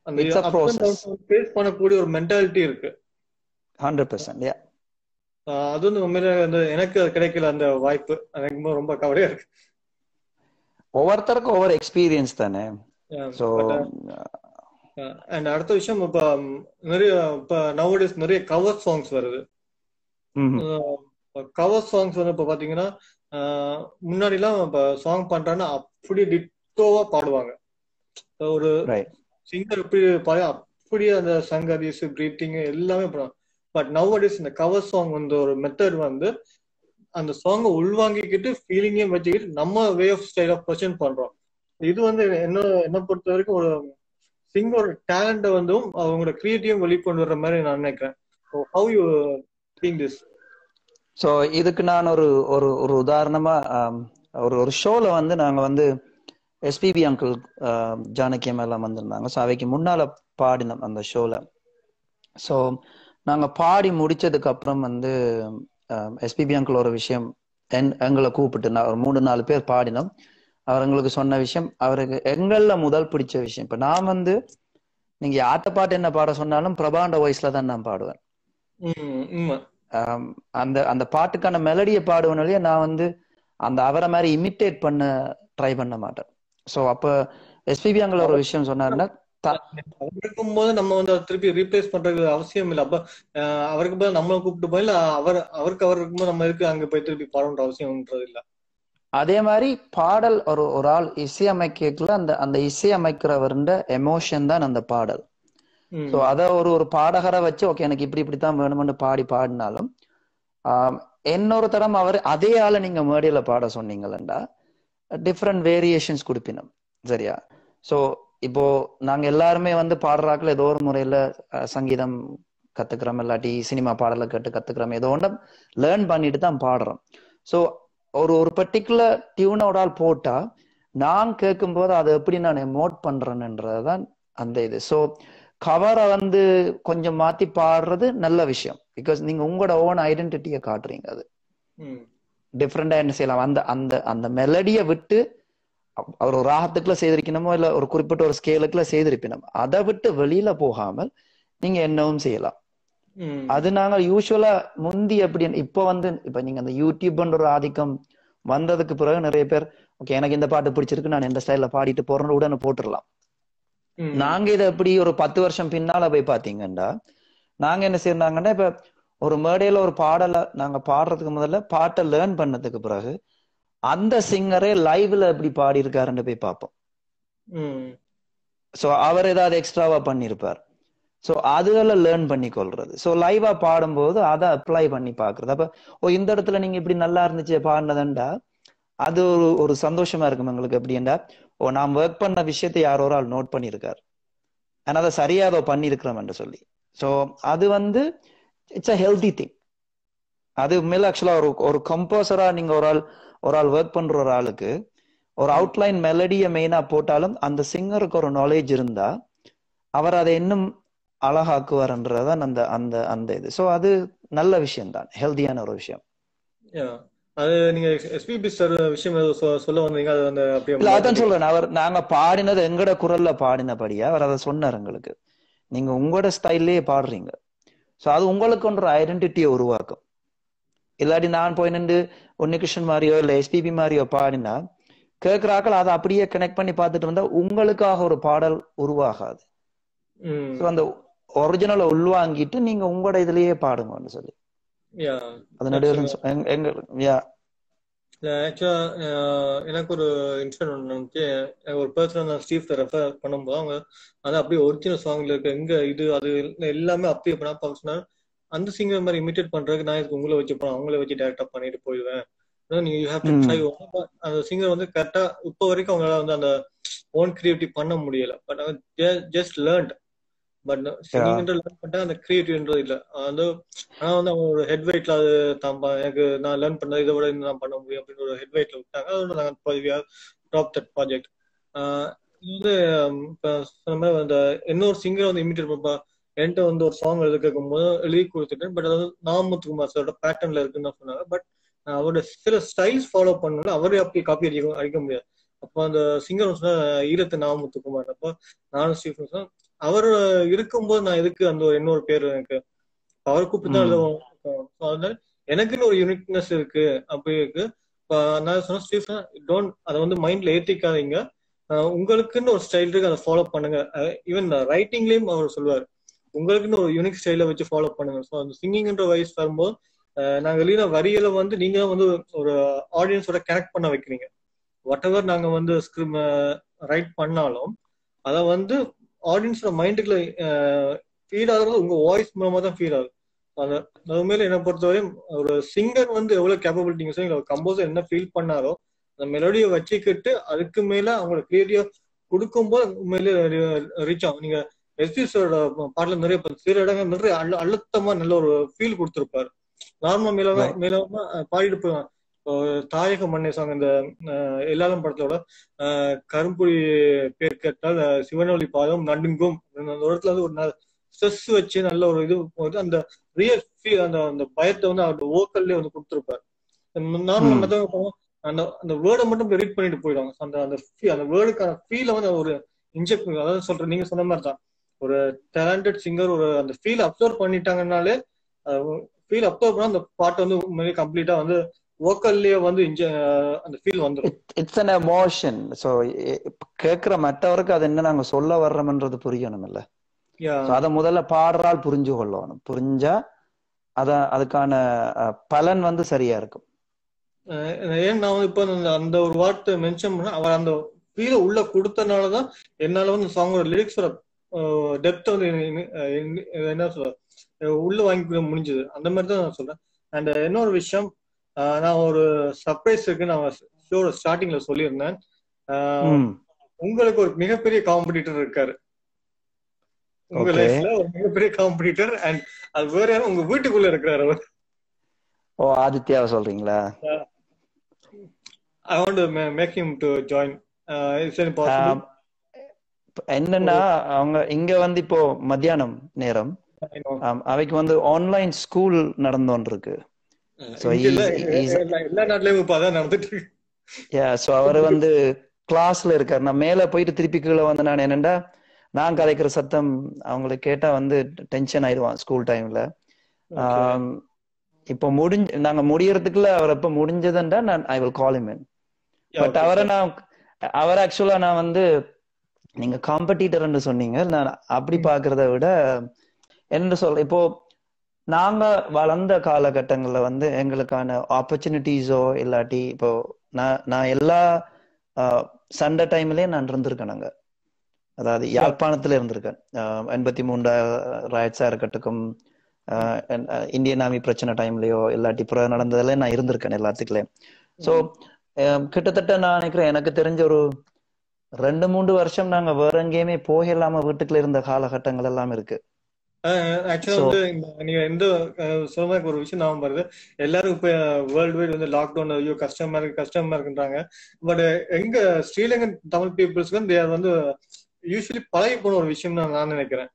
S1: அந்த அப்ஸ் அண்ட் டவுன்ஸ் ஃபேஸ் பண்ணக்கூடிய ஒரு மென்டாலிட்டி இருக்கு.
S3: 100%.
S1: அது வந்து உண்மையில வந்து எனக்கு கிடைக்கல அந்த வாய்ப்பு. எனக்கு ரொம்ப கவலையா இருக்கு.
S3: ஒவ்வொருத்தருக்கும் ஒவ்வொரு எக்ஸ்பீரியன்ஸ் தானே.
S1: அண்ட் அடுத்த விஷயம், இப்ப நிறைய இப்ப நவடேஸ் நிறைய கவர் சாங்ஸ் வருது. கவர் சாங்ஸ் வந்து இப்ப பாத்தீங்கன்னா முன்னாடி எல்லாம் இப்ப சாங் பண்றாங்கன்னா அப்படி டிட்டோவா பாடுவாங்க. ஒரு சிங்கர் எப்படி பாடு அப்படியே அந்த சங்கதிஸ் பிரீத்திங் எல்லாமே பண்ணுவாங்க. பட் நவடேஸ் இந்த கவர் சாங் வந்து ஒரு மெத்தட் வந்து அந்த சாங்கை உள்வாங்கிக்கிட்டு ஃபீலிங்கையும் வச்சுக்கிட்டு நம்ம way of style of present பண்றோம். இது வந்து என்ன பொறுத்த வரைக்கும் ஒரு சிங்கர் டேலண்ட வந்து அவங்களோட கிரியேட்டிவ் வெளிக்கொண்டு வர்ற மாதிரி நான் நினைக்கிறேன். How you think this?
S3: So இதுக்கு நான் ஒரு உதாரணமா ஒரு ஷோல வந்து நாங்க வந்து எஸ்பிபி அங்கிள் ஜானகியம் எல்லாம் வந்திருந்தாங்க. ஸோ அவைக்கு முன்னால பாடினோம் அந்த ஷோல. ஸோ நாங்க பாடி முடிச்சதுக்கு அப்புறம் வந்து எஸ்பிபி அங்கிள் ஒரு விஷயம் எங்களை கூப்பிட்டு, நான் ஒரு 3-4 பேர் பாடினோம். அவர் எங்களுக்கு சொன்ன விஷயம், அவருக்கு எங்கள முதல் பிடிச்ச விஷயம், இப்ப நான் வந்து நீங்க யார்த்த பாட்டு என்ன பாட சொன்னாலும் பிரபாண்ட வாய்ஸ்ல தான் நான் பாடுவேன். அந்த பாட்டுக்கான மெலடியை பாடுவனாலேயே நான் வந்து அந்த அவரை மாதிரி இமிட்டேட் பண்ண ட்ரை பண்ண மாட்டேன். ஸோ அப்ப எஸ்பிபி அங்கிள் ஒரு விஷயம் சொன்னாருன்னா,
S1: இருக்கும் போது நம்ம வந்து திருப்பி ரீப்ளேஸ் பண்றது அவசியம் இல்லை. அப்ப அவருக்கு போது நம்மள கூப்பிட்டு போய் இல்ல அவருக்கு இருக்கும்போது நம்ம இருக்கு அங்க போய் திருப்பி பாடணுன்ற அவசியம்ன்றது இல்லை.
S3: அதே மாதிரி பாடல் ஒரு ஆள் இசையமைக்கல அந்த இசையமைக்கிறவருடைய எமோஷன் தான் அந்த பாடல். ஸோ அத ஒரு பாடகரை வச்சு ஓகே எனக்கு இப்படித்தான் வேணும்னு பாடினாலும் இன்னொரு தரம் அவர் அதே ஆளை நீங்க மேடையில பாட சொன்னீங்களா டிஃப்ரெண்ட் வேரியேஷன்ஸ் கொடுப்பினோம். சரியா? ஸோ இப்போ நாங்க எல்லாருமே வந்து பாடுறாக்கள் ஏதோ ஒரு முறையில சங்கீதம் கத்துக்கிறோம், இல்லாட்டி சினிமா பாடலை கத்துக்கிறோம், ஏதோ ஒன்று லேர்ன் பண்ணிட்டு தான் பாடுறோம். ஸோ ஒரு பர்டிகுலர் டியூனோட ஆள் போட்டா நான் கேட்கும் போது அதை எப்படி நான் எமோட் பண்றேன்ன்றதுதான் அந்த இது. ஸோ கவரை வந்து கொஞ்சம் மாத்தி பாடுறது நல்ல விஷயம். பிகாஸ் நீங்க உங்களோட ஓன் ஐடென்டிட்டியை காட்டுறீங்க. அது டிஃப்ரெண்டா என்ன செய்யலாம், அந்த அந்த அந்த மெலடியை விட்டு அவர் ஒரு ராகத்துக்குள்ள செய்திருக்கணுமோ இல்ல ஒரு குறிப்பிட்ட ஒரு ஸ்கேலுக்குள்ள செய்திருப்பினோம், அதை விட்டு வெளியில போகாமல் நீங்க என்னவும் செய்யலாம். அது நாங்க யூஸ்வலா முந்தி எப்படி இப்ப நீங்க அந்த யூடியூப்ன்ற ஒரு ஆதிக்கம் வந்ததுக்கு பிறகு நிறைய பேர் ஓகே எனக்கு இந்த பாட்டு பிடிச்சிருக்கு நான் இந்த ஸ்டைல்ல பாடிட்டு போறேன்னு உடனே போட்டுடலாம். நாங்க இதை எப்படி ஒரு 10 வருஷம் பின்னால போய் பாத்தீங்கன்னா நாங்க என்ன செய்யறாங்கன்னா, இப்ப ஒரு மேடையில ஒரு பாடலை நாங்க பாடுறதுக்கு முதல்ல பாட்டை லேர்ன் பண்ணதுக்கு பிறகு அந்த சிங்கரே லைவ்ல எப்படி பாடி இருக்காருன்னு போய் பார்ப்போம். சோ அவர் ஏதாவது எக்ஸ்ட்ராவா பண்ணிருப்பார். ஸோ அதுல லேர்ன் பண்ணி கொள்றது. ஸோ லைவா பாடும்போது அதை அப்ளை பண்ணி பாக்குறது. அப்ப இந்த இடத்துல நீங்க இப்படி நல்லா இருந்துச்சு பாடினதுண்டா அது ஒரு சந்தோஷமா இருக்கும் எங்களுக்கு. எப்படின்னா நாம் ஒர்க் பண்ண விஷயத்தை யாரோ ஒரு ஆள் நோட் பண்ணியிருக்காரு, ஆனா அதை சரியா அதை பண்ணிருக்கிறோம் சொல்லி. ஸோ அது வந்து இட்ஸ் அ ஹெல்தி திங். அது மேல ஆக்சுவலா ஒரு கம்போசரா நீங்க ஒரு ஆள் ஒர்க் பண்ற ஒரு ஆளுக்கு ஒரு அவுட்லைன் மெலடியை மெயினா போட்டாலும் அந்த சிங்கருக்கு ஒரு நாலேஜ் இருந்தா அவர் அதை இன்னும் அழகாக்குவார்ன்றதான் அந்த அந்த அந்த இது. ஸோ அது நல்ல விஷயம் தான், ஹெல்தியான ஒரு விஷயம்.
S1: அது நீங்க எஸ்பிபி சார் விஷயம் சொல்ல வந்தீங்க, அது வந்து அப்படியே
S3: இல்ல அதான் சொல்றேன். நாங்க பாடினது எங்கட குரல்ல பாடினபடியா அவர் அதை சொன்னார் எங்களுக்கு. நீங்க உங்களோட ஸ்டைல்லே பாடுறீங்க, ஸோ அது உங்களுக்கு ஒன்ற ஐடென்டிட்டியை உருவாக்கும். இல்லாட்டி நான் போய் நின்று உன்னிகிருஷ்ணன் மாதிரியோ இல்ல எஸ்பிபி மாதிரியோ பாடினா கேட்கிறாக்கள் அதை அப்படியே கனெக்ட் பண்ணி பார்த்துட்டு இருந்தா உங்களுக்காக ஒரு பாடல் உருவாகாது. ஸோ அந்த ஒரிஜினலை உள்வாங்கிட்டு நீங்க உங்களோட இதுலயே பாடுங்கன்னு சொல்லி அது நடுவில்.
S1: ஆக்சுவலா எனக்கு ஒரு இன்சிடென்ட் ஒன்று வந்துச்சு. ஒரு பர்சன் நான் ஸ்டீவ் ரெஃபர் பண்ணும்போது அவங்க அது அப்படியே ஒரிஜினல் சாங்ல இருக்க எங்க இது அது எல்லாமே அப்படியே பண்ண சொன்னார். அந்த சிங்கர் மாதிரி இமிட்டேட் பண்றதுக்கு நான் இதுக்கு உங்களை வச்சு போனேன், அவங்கள வச்சு டேரக்டா பண்ணிட்டு போயிடுவேன். நீங்க யூ ஹேவ் டு ட்ரை. அந்த சிங்கர் வந்து கரெக்டா இப்போ வரைக்கும் அவங்களால வந்து அந்த ஓன் கிரியேட்டிவ் பண்ண முடியல. But just learnt. பட் சிங்கிங்ன்ற லேர்ன் பண்ணிட்டா அந்த கிரியேட்டிவ்ன்றது இல்ல. வந்து ஆனா வந்து அவங்க ஒரு ஹெட் வெயிட்ல அது எனக்கு நான் லேர்ன் பண்ணது இதை விட நான் பண்ண முடியும் அப்படின்னு ஒரு ஹெட் வெயிட்ல விட்டாங்க. அதோட நாங்கள் டாப் தட் ப்ராஜெக்ட். இது வந்து இப்போ சொன்ன மாதிரி அந்த இன்னொரு சிங்கரை வந்து இமிட்டேட் பண்ணப்பா என்கிட்ட வந்து ஒரு சாங் எழுத கேட்கும் போது எழுதி கொடுத்துட்டேன். பட் அது வந்து நாமத்துக்குமார் சாரோட பேட்டர்ன்ல இருக்குன்னு தான் சொன்னாங்க. பட் அவரோட சில ஸ்டைல்ஸ் ஃபாலோ பண்ணல, அவரே அப்படி காப்பி அடிக்க முடியாது. அப்போ அந்த சிங்கர் சொன்னா ஈரத்து நாமத்துக்குமார். அப்போ நானும் ஸ்டீஃபன் சொன்னா அவர் இருக்கும்போது நான் எதுக்கு அந்த இன்னொரு பேர் எனக்கு அவர் கூப்பிட்டு தான் எழுதுவோம். அதனால எனக்குன்னு ஒரு யூனிக்னஸ் இருக்கு அப்படி இருக்கு. நான் சொன்ன ஸ்டீஃபன் டோன்ட் அதை வந்து மைண்ட்ல ஏத்திக்காதீங்க, உங்களுக்குன்னு ஒரு ஸ்டைல் இருக்கு, அதை ஃபாலோ பண்ணுங்க. ஈவன் ரைட்டிங்லயும் அவர் சொல்லுவார் உங்களுக்குன்னு ஒரு யூனிக் ஸ்டைல வச்சு ஃபாலோ பண்ணுங்க. ஸோ அந்த சிங்கிங்ன்ற வயசு வரும்போது நாங்க எழுதின வரிகளை வந்து நீங்க வந்து ஒரு ஆடியன்ஸோட கனெக்ட் பண்ண வைக்கிறீங்க. வாட் எவர் நாங்க வந்து ஸ்கிரிப்ட் ரைட் பண்ணாலும் அதை வந்து ஆடியன்ஸோட மைண்டுக்குள்ள ஃபீல் ஆகுறது உங்க வாய்ஸ் மூலமா தான் ஃபீல் ஆகுது. அது மேல என்னை பொறுத்தவரையும் ஒரு சிங்கர் வந்து எவ்வளவு கேப்பபிலிட்டிங்க கம்போசர் என்ன ஃபீல் பண்ணாரோ அந்த மெலோடியை வச்சுக்கிட்டு அதுக்கு மேல அவங்களோட கிரியேட்டிவா கொடுக்கும்போது உண்மையிலே ரீச் ஆகும். நீங்க எஸ்பிஎஸோட பாட்டுல நிறைய சில இடங்கள் நிறைய அழுத்தமா நல்ல ஒரு ஃபீல் கொடுத்துருப்பாரு. நார்மலா மேலமா பாடிட்டு போவாங்க. தாயக மண்ணே சாங் இந்த எல்லாரும் படத்தோட கரும்புலி பேர் கேட்டால் சிவனொலி பாதம் நடுங்கும் அந்த இடத்துல வந்து ஒரு ஸ்ட்ரெஸ் வச்சு நல்ல ஒரு இது போது அந்த ரியல் ஃபீல் அந்த பயத்தை வந்து அவரோட வோக்கல்லே வந்து கொடுத்துருப்பாரு. நார்மலா மத்தவங்க அந்த அந்த வேர்டை மட்டும் ரீட் பண்ணிட்டு போயிடுவாங்க. அந்த வேர்டுக்கான ஃபீலை வந்து ஒரு இன்ஜெக்ட், அதாவது சொல்றேன் நீங்க சொன்ன மாதிரி தான் ஒரு டேலண்டட் சிங்கர் ஒரு அந்த ஃபீல் அப்சர்வ் பண்ணிட்டாங்கன்னாலே ஃபீல் அப்சர்வ் பண்ணா அந்த பாட்டு வந்து உண்மையிலேயே கம்ப்ளீட்டா வந்து வோக்கல்லே வந்து அந்த ஃபீல் வந்துடும்.
S3: It's an emotion. சோ கேக்குற மற்றவருக்கு அது என்ன நாங்க சொல்ல வர்றோம்ன்றது புரியணும் இல்ல. அத முதல்ல பாடுறால் புரிஞ்சு கொள்ளணும். புரிஞ்சா அதுக்கான பலன் வந்து சரியா இருக்கும்.
S1: ஏன் நான் வந்து இப்ப அந்த ஒரு வார்த்தை மென்ஷன் பண்ண அவர் அந்த ஃபீல உள்ள கொடுத்தனாலதான் என்னால வந்து சாங்கோட லிரிக்ஸோட டெப்த் வந்து என்ன சொல்ற உள்ள வாங்கி முடிஞ்சது. அந்த மாதிரி தான் நான் சொல்றேன். அண்ட் இன்னொரு விஷயம், நான் ஒரு சர்ப்ரைஸ் இருக்கு நான் ஷோட ஸ்டார்டிங்ல சொல்லியிருந்தேன். உங்களுக்கு ஒரு மிகப்பெரிய காம்படிட்டர் இருக்காரு உங்க லைஃப்ல, ஒரு மிகப்பெரிய காம்படிட்டர். அண்ட் அது வேற யாரும் உங்க வீட்டுக்குள்ள இருக்கிறாரு அவர்.
S3: ஓ, ஆதித்யாவை சொல்றீங்களா?
S1: I want to make him to join. Is it possible?
S3: என்னன்னா அவங்க இங்க வந்து இப்போ மத்தியானம் நேரம் அவைக்கு வந்து ஆன்லைன் ஸ்கூல் நடந்தோன்னு இருக்கு.
S1: எல்லா நாட்டிலயும் இப்ப அதான் நடந்துட்டு இருக்கு.
S3: சோ அவரு வந்து கிளாஸ்ல இருக்காரு. நான் மேல போயிட்டு திருப்பி கீழே வந்து நான் என்னண்டா நான் கதைக்கிற சத்தம் அவங்களுக்கு கேட்டா வந்து டென்ஷன் ஆயிடுவான் ஸ்கூல் டைம்ல. இப்போ நாங்க முடியறதுக்குள்ள அவர் எப்ப முடிஞ்சதுன்றா நான் I will call him in. But அவர் ஆக்சுவலா நான் வந்து நீங்க காம்படிட்டர்ன்னு சொன்னீங்க, நான் அப்படி பாக்குறத விட என்ன சொல்ற, இப்போ நாங்க வளர்ந்த காலகட்டங்கள்ல வந்து எங்களுக்கான ஆப்பர்ச்சுனிட்டிஸோ இல்லாட்டி இப்போ நான் எல்லா சண்டே டைம்லயும் நான் இருந்திருக்கேன். நாங்க அதாவது யாழ்ப்பாணத்துல இருந்திருக்கேன். 83 ராய்ட்ஸா இருக்கட்டும், இந்தியன் ஆர்மி பிரச்சனை டைம்லயோ இல்லாட்டி நடந்ததுல நான் இருந்திருக்கேன் எல்லாத்துக்குள்ளேயும். சோ கிட்டத்தட்ட நான் நினைக்கிறேன் எனக்கு தெரிஞ்ச ஒரு 2-3 வருஷம் நாங்க வேற எங்கேயுமே போகலாம வீட்டுக்குள்ள இருந்த காலகட்டங்கள் எல்லாம் இருக்கு.
S1: ஆக்சுவலா வந்து நீங்க எந்த சொல்ல ஒரு விஷயம் நான் வருது, எல்லாரும் இப்ப வேர்ல்டு வைட் வந்து லாக்டவுன் ஐயோ கஷ்டமா இருக்குன்றாங்க. பட் எங்க ஸ்ரீலங்கன் தமிழ் பீப்புள்ஸ்க்கு வந்து வந்து யூஸ்வலி பழகி போன ஒரு விஷயம் தான் நான் நினைக்கிறேன்.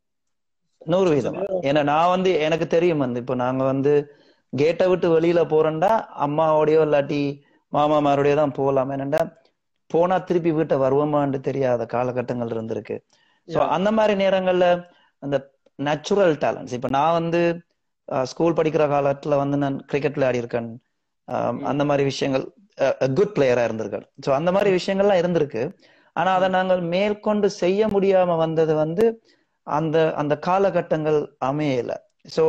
S3: 100%. ஏன்னா நான் வந்து எனக்கு தெரியும் வந்து இப்போ நாங்க வந்து கேட்டை விட்டு வெளியில போறோம்டா அம்மாவோடயோ இல்லாட்டி மாமாமாரோடய தான் போகலாம். என்னண்டா போனா திருப்பி வீட்டை வருவோமான்னு தெரியாத காலகட்டங்கள் இருந்திருக்கு. ஸோ அந்த மாதிரி நேரங்கள்ல அந்த நேச்சுரல் டேலண்ட்ஸ், இப்ப நான் வந்து ஸ்கூல் படிக்கிற காலத்துல வந்து நான் கிரிக்கெட் விளையாடி இருக்கேன். அந்த மாதிரி விஷயங்கள் குட் பிளேயரா இருந்திருக்கேன். ஸோ அந்த மாதிரி விஷயங்கள்லாம் இருந்திருக்கு. ஆனா அதை நாங்கள் மேற்கொண்டு செய்ய முடியாம வந்தது வந்து அந்த அந்த காலகட்டங்கள் அமையல. சோ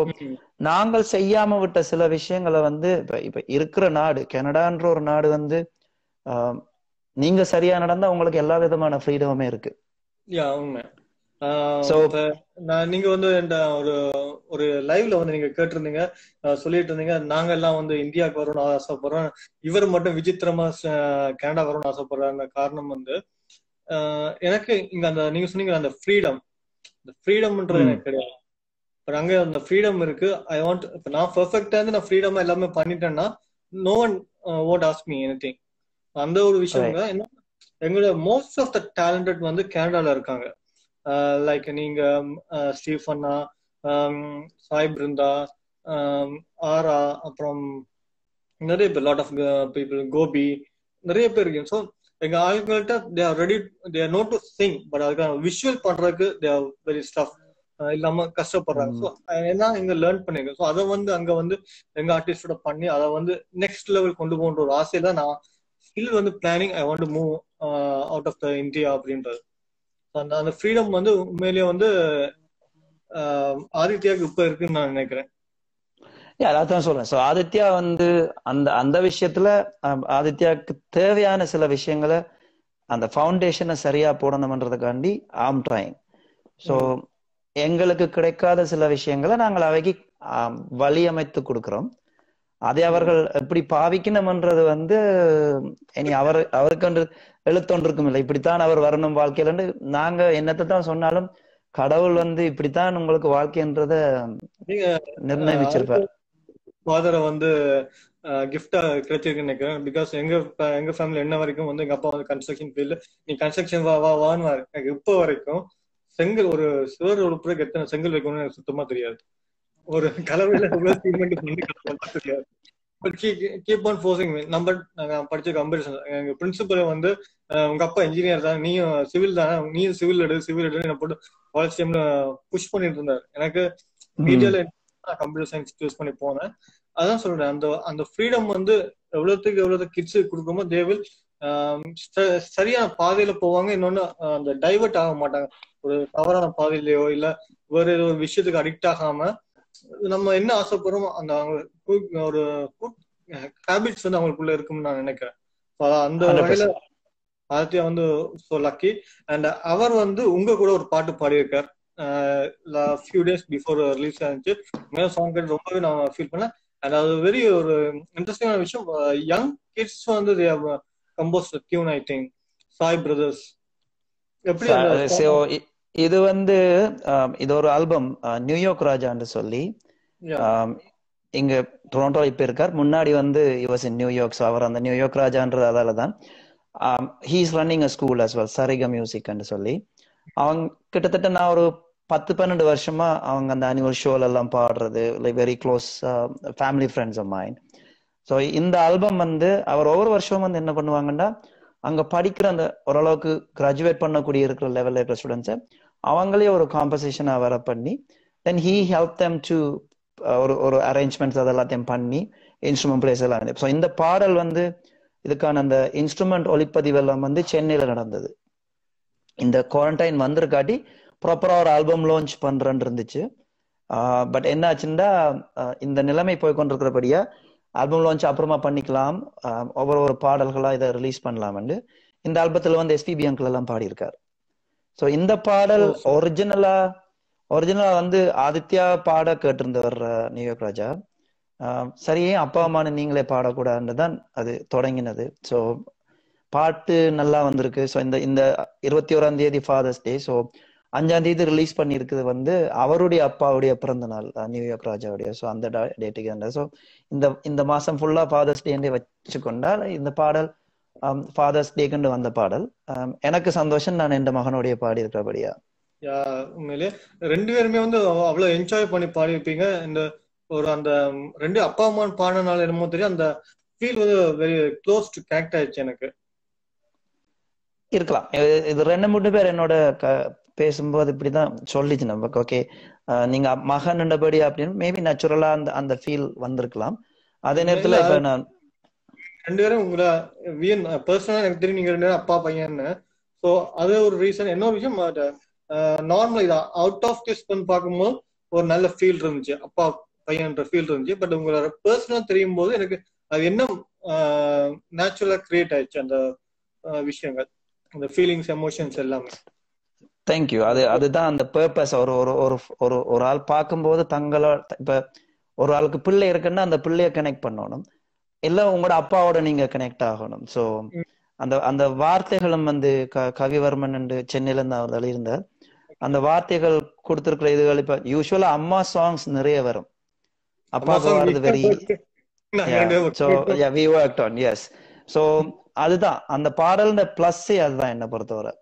S3: நாங்கள் செய்யாம விட்ட சில விஷயங்களை வந்து இப்ப இருக்கிற நாடு கனடான்ற ஒரு நாடு வந்து நீங்க சரியா நடந்தா உங்களுக்கு எல்லா விதமான ஃப்ரீடமுமே இருக்கு. சோ
S1: இப்ப நீங்க வந்து இந்த ஒரு ஒரு லைவ்ல வந்து நீங்க கேட்டிருந்தீங்க, சொல்லிட்டு இருந்தீங்க நாங்க எல்லாம் வந்து இந்தியாவுக்கு வரணும்னு ஆசைப்படுறோம், இவர் மட்டும் விசித்திரமா கனடா வரணும்னு ஆசைப்படுறாங்க. காரணம் வந்து எனக்கு இங்க அந்த நீங்க சொன்னீங்க அந்த ஃப்ரீடம், இந்த ஃப்ரீடம்ன்றது எனக்கு கிடையாது. இப்ப அங்க அந்த ஃப்ரீடம் இருக்கு. ஐ வாண்ட், இப்ப நான் பெர்ஃபெக்டா இருந்து நான் ஃப்ரீடமா எல்லாமே பண்ணிட்டேன்னா no one won't ask me anything. அந்த ஒரு விஷயம் தான். என்ன, எங்களோட மோஸ்ட் ஆஃப் த டேலண்டட் வந்து கனடால இருக்காங்க. லைக் நீங்க ஸ்டீஃபன்னா, சாய் பிருந்தா, ஆரா, அப்புறம் நிறைய பேர், லாட் ஆஃப் பீப்புள், கோபி, நிறைய பேர் இருக்கு. ஸோ எங்க ஆளுங்கள்ட்ட they are ready, they are not to sing, but அதுக்கான விஷுவல் பண்றதுக்கு தே ஆர் வெரி ஸ்டஃப் இல்லாம கஷ்டப்படுறாங்க. ஸோ என்ன இங்க லேர்ன் பண்ணிருக்கேன். ஸோ அதை வந்து அங்க வந்து எங்க ஆர்டிஸ்டோட பண்ணி அதை வந்து நெக்ஸ்ட் லெவல் கொண்டு போன்ற ஒரு ஆசையில நான் ஸ்டில் வந்து planning, I want to move out of the India அப்படின்றது. அந்த அந்த ஃப்ரீடம் வந்து உண்மையிலேயே வந்து ஆதித்யாவுக்கு இப்ப இருக்குன்னு நான் நினைக்கிறேன்.
S3: அதான் சொல்றேன். ஸோ ஆதித்யா வந்து அந்த அந்த விஷயத்துல ஆதித்யாவுக்கு தேவையான சில விஷயங்களை அந்த ஃபவுண்டேஷனை சரியா போடணும்ன்றதுக்காண்டி ஆம் ட்ரைங். ஸோ எங்களுக்கு கிடைக்காத சில விஷயங்களை நாங்கள் அவைக்கு வழி அமைத்து கொடுக்கிறோம். அதை அவர்கள் எப்படி பாவிக்கணும்ன்றது வந்து இனி அவருக்கு எழுத்தொன்றிருக்கும் இல்லை, இப்படித்தான் அவர் வரணும் வாழ்க்கையில. நாங்க என்னத்தை தான் சொன்னாலும் கடவுள் வந்து இப்படித்தான் உங்களுக்கு வாழ்க்கைன்றத நிர்ணயிச்சிருப்பார்.
S1: ஃபாதரை வந்து கிஃப்டா கிடைச்சிருக்குன்னு நினைக்கிறேன். பிகாஸ் எங்க ஃபேமிலி என்ன வரைக்கும் வந்து எங்க அப்பா வந்து கன்ஸ்ட்ரக்ஷன் ஃபீல்டு, நீ கன்ஸ்ட்ரக்ஷன் வான்னு எனக்கு இப்போ வரைக்கும் செங்கல் ஒரு சுவர் உழுப்புறதுக்கு எத்தனை செங்கல் வைக்கணும்னு எனக்கு சுத்தமா தெரியாது. ஒரு கலவையில தெரியாது. Keep on forcing me. நாங்க படிச்ச கம்பெரிசன், எங்க பிரின்சிபல் வந்து உங்க அப்பா இன்ஜினியர் தான், நீயும் சிவில் தானே, நீயும் சிவில் எடு என்ன போட்டு காலேஜ் டைம்ல புஷ் பண்ணிட்டு இருந்தாரு. எனக்கு மீடியால கம்ப்யூட்டர் சயின்ஸ் சூஸ் பண்ணி போனேன். அதான் சொல்றேன், அந்த அந்த ஃப்ரீடம் வந்து எவ்வளவுக்கு கிட்ஸ் கொடுக்குமோ தே வில் சரியான பாதையில போவாங்க. இன்னொன்னு அந்த டைவர்ட் ஆக மாட்டாங்க ஒரு தவறான பாதையிலயோ இல்ல வேற ஏதோ ஒரு விஷயத்துக்கு அடிக்ட் ஆகாம நம்ம என்ன ஆசைப்படுறோமோ அந்த ஒரு ஹேபிட்ஸ் வந்து அவங்களுக்குள்ள இருக்கும்னு நான் நினைக்கிறேன். அந்த வகையில ஆதித்யா வந்து சோ லக்கி. அண்ட் அவர் வந்து உங்க கூட ஒரு பாட்டு பாடியிருக்கார் ஃபியூ டேஸ் பிஃபோர் ரிலீஸ் ஆச்சு. சாங் கேட்டு ரொம்பவே நான் ஃபீல் பண்ணேன். அண்ட் அது வெரி ஒரு இன்ட்ரெஸ்டிங்கான விஷயம். யங் கிட்ஸ் வந்து they have composed tune, I think Sai brothers. எப்படி
S3: இது வந்து இது ஒரு ஆல்பம் நியூயார்க் ராஜான்னு சொல்லி இங்க டொரண்டோ இப்ப இருக்கார். முன்னாடி வந்து இவாஸ் இன் நியூயார்க். ஸோ அவர் அந்த நியூயார்க் ராஜான்றது அதால தான். He's running a school as well, Sarika மியூசிக்னு சொல்லி. அவங்க கிட்டத்தட்ட நான் ஒரு 10-12 வருஷமா அவங்க அந்த ஆனுவல் ஷோல எல்லாம் பாடுறது, like very close family friends of mind. So இந்த ஆல்பம் வந்து அவர் ஒவ்வொரு வருஷமும் வந்து என்ன பண்ணுவாங்கன்னா, அங்க படிக்கிற அந்த ஓரளவுக்கு கிராஜுவேட் பண்ணக்கூடிய இருக்கிற லெவல்ல இருக்கிற ஸ்டூடெண்ட்ஸை அவங்களே ஒரு காம்பசிஷனா வர பண்ணி தென் ஹீ ஹெல்ப் தெம் டு ஒரு அரேஞ்ச்மெண்ட்ஸ் அதெல்லாத்தையும் பண்ணி இன்ஸ்ட்ருமெண்ட் பிளேஸ் எல்லாம். ஸோ இந்த பாடல் வந்து இதுக்கான அந்த இன்ஸ்ட்ருமெண்ட் ஒளிப்பதிவு எல்லாம் வந்து சென்னையில நடந்தது. இந்த குவாரண்டைன் வந்திருக்காட்டி ப்ராப்பரா ஒரு ஆல்பம் லான்ச் பண்றேன்னு இருந்துச்சு. பட் என்ன ஆச்சுன்னா இந்த நிலைமை போய் கொண்டிருக்கிறபடியா ஆல்பம் லான்ச் அப்புறமா பண்ணிக்கலாம், ஒவ்வொரு பாடல்களா இதை ரிலீஸ் பண்ணலாம்னு இந்த ஆல்பத்துல வந்து எஸ்பிபி அங்கிள் எல்லாம் பாடியிருக்காரு. ஸோ இந்த பாடல் ஒரிஜினலா வந்து ஆதித்யா பாட கேட்டிருந்தவர் நியூயார்க் ராஜா. சரியே அப்பா அம்மானு நீங்களே பாடக்கூடாதுன்னு தான் அது தொடங்கினது. ஸோ பாட்டு நல்லா வந்திருக்கு. ஸோ இந்த 21ஆம் தேதி ஃபாதர்ஸ் டே. ஸோ 5ஆம் தேதி ரிலீஸ் பண்ணியிருக்குது வந்து அவருடைய அப்பாவுடைய பிறந்த நாள் நியூயார்க் ராஜாவுடைய. ஸோ அந்த டேட்டுக்கு. ஸோ இந்த மாசம் ஃபுல்லா ஃபாதர்ஸ் டே வச்சுக்கொண்டால் இந்த பாடல் ஃபாதர்ஸ் டேக்குன்னு வந்த பாடல். எனக்கு சந்தோஷம், நான் என் மகனுடைய பாடி இருக்கிறபடியா.
S1: உண்மையிலேயே 2 பேருமே வந்து அவ்வளவு என்ஜாய் பண்ணி பாடியிருப்பீங்க. இந்த ஒரு அந்த 2 அப்பா அம்மா பாடினால என்னமோ தெரியும், அந்த ஃபீல் வந்து வெரி க்ளோஸ் டு கனெக்ட் ஆயிடுச்சு எனக்கு.
S3: இருக்கலாம். இது 2-3 பேர் என்னோட பேசும்போது இப்படிதான் சொல்லிச்சு நமக்கு. ஓகே நீங்க மகன்ன்றபடி அப்படின்னு மேபி நேச்சுரலா அந்த ஃபீல் வந்திருக்கலாம். அதே நேரத்துல இப்ப நான்
S1: 2 பேரும் உங்களை பர்சனலா எனக்கு தெரியும், நீங்க 2 பேரும் அப்பா பையன்னு. ஸோ அது ஒரு ரீசன். இன்னொரு விஷயம், நார்மலா இதான் அவுட் ஆஃப் திஸ் பண்ணி பார்க்கும்போது ஒரு நல்ல ஃபீல் இருந்துச்சு, அப்பா பையன்ற ஃபீல் இருந்துச்சு. பட் உங்களோட பர்சனலா தெரியும் போது எனக்கு அது என்ன நேச்சுரலா கிரியேட் ஆயிடுச்சு அந்த விஷயங்கள், அந்த ஃபீலிங்ஸ் எமோஷன்ஸ் எல்லாமே.
S3: தேங்க்யூ. அதுதான் அந்த பர்பஸ். ஒரு ஒரு ஒரு ஒரு ஒரு ஆள் பார்க்கும்போது தங்களோட இப்ப ஒரு ஆளுக்கு பிள்ளை இருக்குன்னா அந்த பிள்ளைய கனெக்ட் பண்ணணும், இல்ல உங்களோட அப்பாவோட நீங்க கனெக்ட் ஆகணும். ஸோ அந்த அந்த வார்த்தைகளும் வந்து கவிவர்மன் என்று சென்னையில இருந்து அவர் இருந்தார். அந்த வார்த்தைகள் கொடுத்திருக்கிற இதுகள் இப்ப யூஸ்வலா அம்மா சாங்ஸ் நிறைய வரும், அப்பாவுக்கு வர்றது very we worked on. Yes. So அதுதான் அந்த பாடல் பிளஸ்ஸே அதுதான் என்ன பொறுத்தவரை.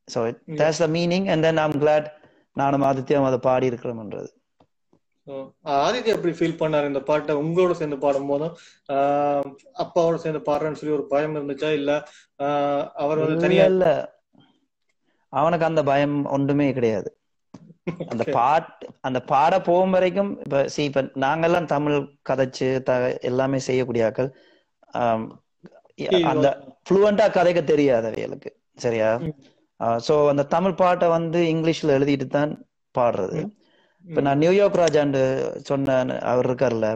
S3: So that's the meaning. And then I'm glad நானும் ஆதித்யம் அதை பாடி இருக்கிறோம்ன்றது.
S1: ஆதித்யா எப்படி ஃபீல் பண்ணாரு இந்த பாட்டை உங்களோட சேர்ந்து பாடும் போதும்? அப்பாவோட சேர்ந்து பாடுறேன்னு சொல்லி ஒரு பயம் இருந்துச்சா, இல்ல அவர் வந்து தனியா?
S3: இல்ல, அவனுக்கு அந்த பயம் ஒன்றுமே கிடையாது. அந்த பாட போகும் வரைக்கும் இப்ப நாங்கெல்லாம் தமிழ் கதைச்சு எல்லாமே செய்யக்கூடிய ஆக்கள், அந்த ஃப்ளூவெண்டா கதைக்க தெரியாது அவைகளுக்கு, சரியா? சோ அந்த தமிழ் பாட்டை வந்து இங்கிலீஷ்ல எழுதிட்டு தான் பாடுறது. இப்ப நான் நியூயார்க் ராஜாண்டு சொன்ன அவர் இருக்கார்ல,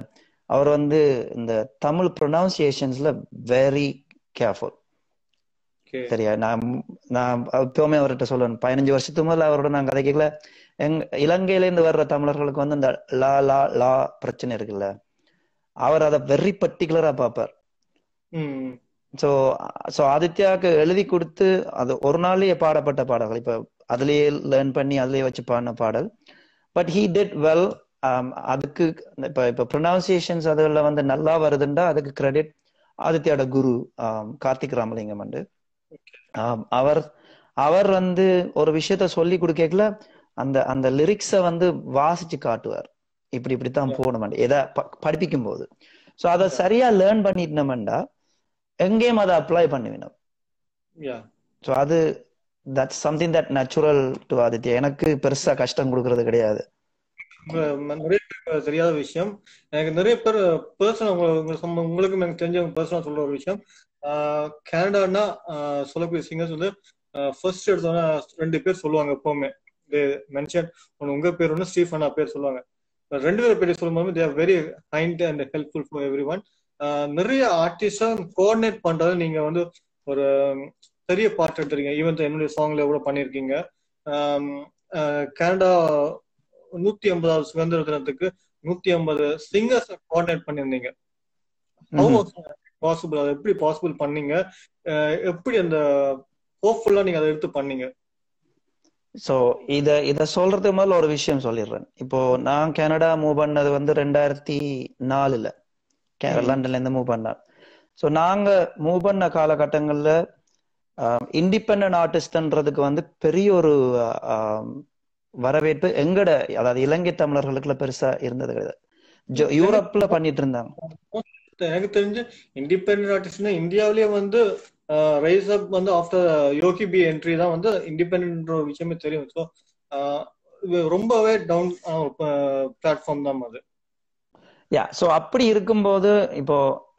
S3: அவர் வந்து இந்த தமிழ் ப்ரொனவுன்சியேஷன்ஸ்ல வெரி கேர்ஃபுல், சரியா? நான் எப்பவுமே அவர்கிட்ட சொல்லுவேன், 15 வருஷத்துக்கு முதல்ல அவரோட நான் கதை கேட்கல. இலங்கையில இருந்து வர்ற தமிழர்களுக்கு வந்து இந்த லா லா லா பிரச்சனை இருக்குல்ல, அவர் அதை வெரி பர்டிகுலரா பார்ப்பார். சோ ஆதித்யாவுக்கு எழுதி கொடுத்து அது ஒரு நாள்லயே பாடப்பட்ட பாடல்கள், இப்ப அதுலயே லேர்ன் பண்ணி அதுலயே வச்சு பாடின பாடல். But he did well. அதுக்கு இப்ப ப்ரொனவுன்சியேஷன்ஸ் அதுல வந்து நல்லா வருதுண்டா அதுக்கு கிரெடிட் ஆதித்யோட குரு கார்த்திக் ராமலிங்கம். வந்து அவர் வந்து ஒரு விஷயத்த சொல்லி கொடுக்கல, அந்த அந்த லிரிக்ஸ வந்து வாசிச்சு காட்டுவார், இப்படித்தான் போகணும் எதை படிப்பிக்கும் போது. சோ அதை சரியா லேர்ன் பண்ணிட்டோம்டா எங்கேயும் அதை அப்ளை பண்ணுவினோம். சோ அது that's something that natural to Aditya. எனக்கு பெருசா கஷ்டம் கொடுக்கறது கிடையாது.
S1: நிறைய பேர் தெரியாத விஷயம், எனக்கு நிறைய பேர் பர்சனல் உங்களுக்கு எனக்கு தெரிஞ்சவங்க பர்சனல் சொல்ற ஒரு விஷயம், கனடான்னா சொல்லக்கூடிய சிங்கர்ஸ் வந்து ஃபர்ஸ்ட் எடுத்தோன்னா 2 பேர் சொல்லுவாங்க எப்பவுமே. மென்ஷன் உங்க பேர் ஒன்று, ஸ்டீஃபனா பேர் சொல்லுவாங்க. 2 பேர் பேர் சொல்லும்போது they are very kind and helpful for everyone. நிறைய ஆர்டிஸ்டா கோஆர்டினேட் பண்றது நீங்க வந்து ஒரு பெரிய பார்ட் எடுத்துறீங்க. ஈவன் என்னுடைய சாங்ல கூட பண்ணிருக்கீங்க. கனடா 150வது சுதந்திர தினத்துக்கு 150 சிங்கர்ஸ் கோஆர்டினேட் பண்ணிருந்தீங்க. பாசிபிள், அதை எப்படி பாசிபிள் பண்ணீங்க? எப்படி அந்த ஹோப்ஃபுல்லா நீங்க அதை எடுத்து பண்ணீங்க?
S3: சோ இத சொல்றதுக்கு முதல்ல ஒரு விஷயம் சொல்லிடுறேன். இப்போ நான் கனடா மூவ் பண்ணது வந்து 2004 லண்டன்ல இருந்து மூவ் பண்ணேன். ஸோ நாங்க மூவ் பண்ண காலகட்டங்கள்ல இண்டிபெண்டன்ட் ஆர்டிஸ்ட்ன்றதுக்கு வந்து பெரிய ஒரு வரவேற்பு எங்கட, அதாவது இலங்கை தமிழர்களுக்குள்ள பெருசா இருந்தது கிடையாது. யூரோப்ல பண்ணிட்டு இருந்தாங்க.
S1: எனக்கு தெரிஞ்சு இண்டிபெண்டன்ட் ஆர்டிஸ்ட்னா இந்தியாவிலேயே வந்து ரைஸ் அப் வந்து ஆஃப்டர் யோகி பி என்ட்ரி தான் வந்து இண்டிபெண்டன்ட் விஷயமே தெரியும். ஸோ ரொம்பவே டவுன் பிளாட்ஃபார்ம் தான் அது.
S3: சோ அப்படி இருக்கும்போது இப்போ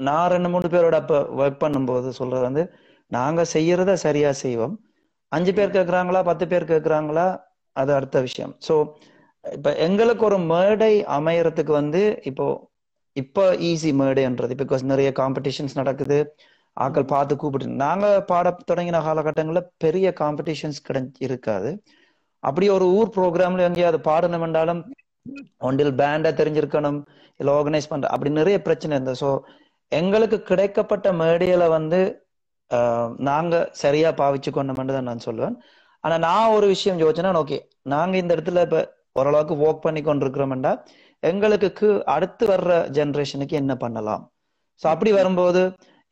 S3: நான் 2-3 பேரோட அப்ப ஒர்க் பண்ணும்போது சொல்றது வந்து, நாங்க செய்யறத சரியா செய்வோம். 5 பேர் கேட்கறாங்களா 10 பேர் கேட்கறாங்களா அது அடுத்த விஷயம். சோ இப்ப எங்களுக்கு ஒரு மேடை அமையறதுக்கு வந்து இப்போ ஈஸி மேடைன்றது, பிகாஸ் நிறைய காம்படிஷன்ஸ் நடக்குது, ஆக்கள் பார்த்து கூப்பிட்டு. நாங்க பாட தொடங்கின காலகட்டங்கள்ல பெரிய காம்படிஷன்ஸ் இருக்காது. அப்படி ஒரு ஊர் ப்ரோக்ராம்ல எங்கேயாவது பாடணும் என்றாலும் ஒன்றில் பேண்டா தெரிஞ்சிருக்கணும், இல்ல ஆர்கனைஸ் பண்ற, அப்படி நிறைய பிரச்சனை இருந்தது. ஸோ எங்களுக்கு கிடைக்கப்பட்ட மேடையில வந்து நாங்க சரியா பாவிச்சு கொண்டோம்ன்றதான் நான் சொல்லுவேன். ஆனா நான் ஒரு விஷயம் யோசிச்சேன்னா, ஓகே நாங்க இந்த இடத்துல இப்ப ஓரளவுக்கு ஒர்க் பண்ணி கொண்டிருக்கிறோம்டா, எங்களுக்கு அடுத்து வர்ற ஜெனரேஷனுக்கு என்ன பண்ணலாம். ஸோ அப்படி வரும்போது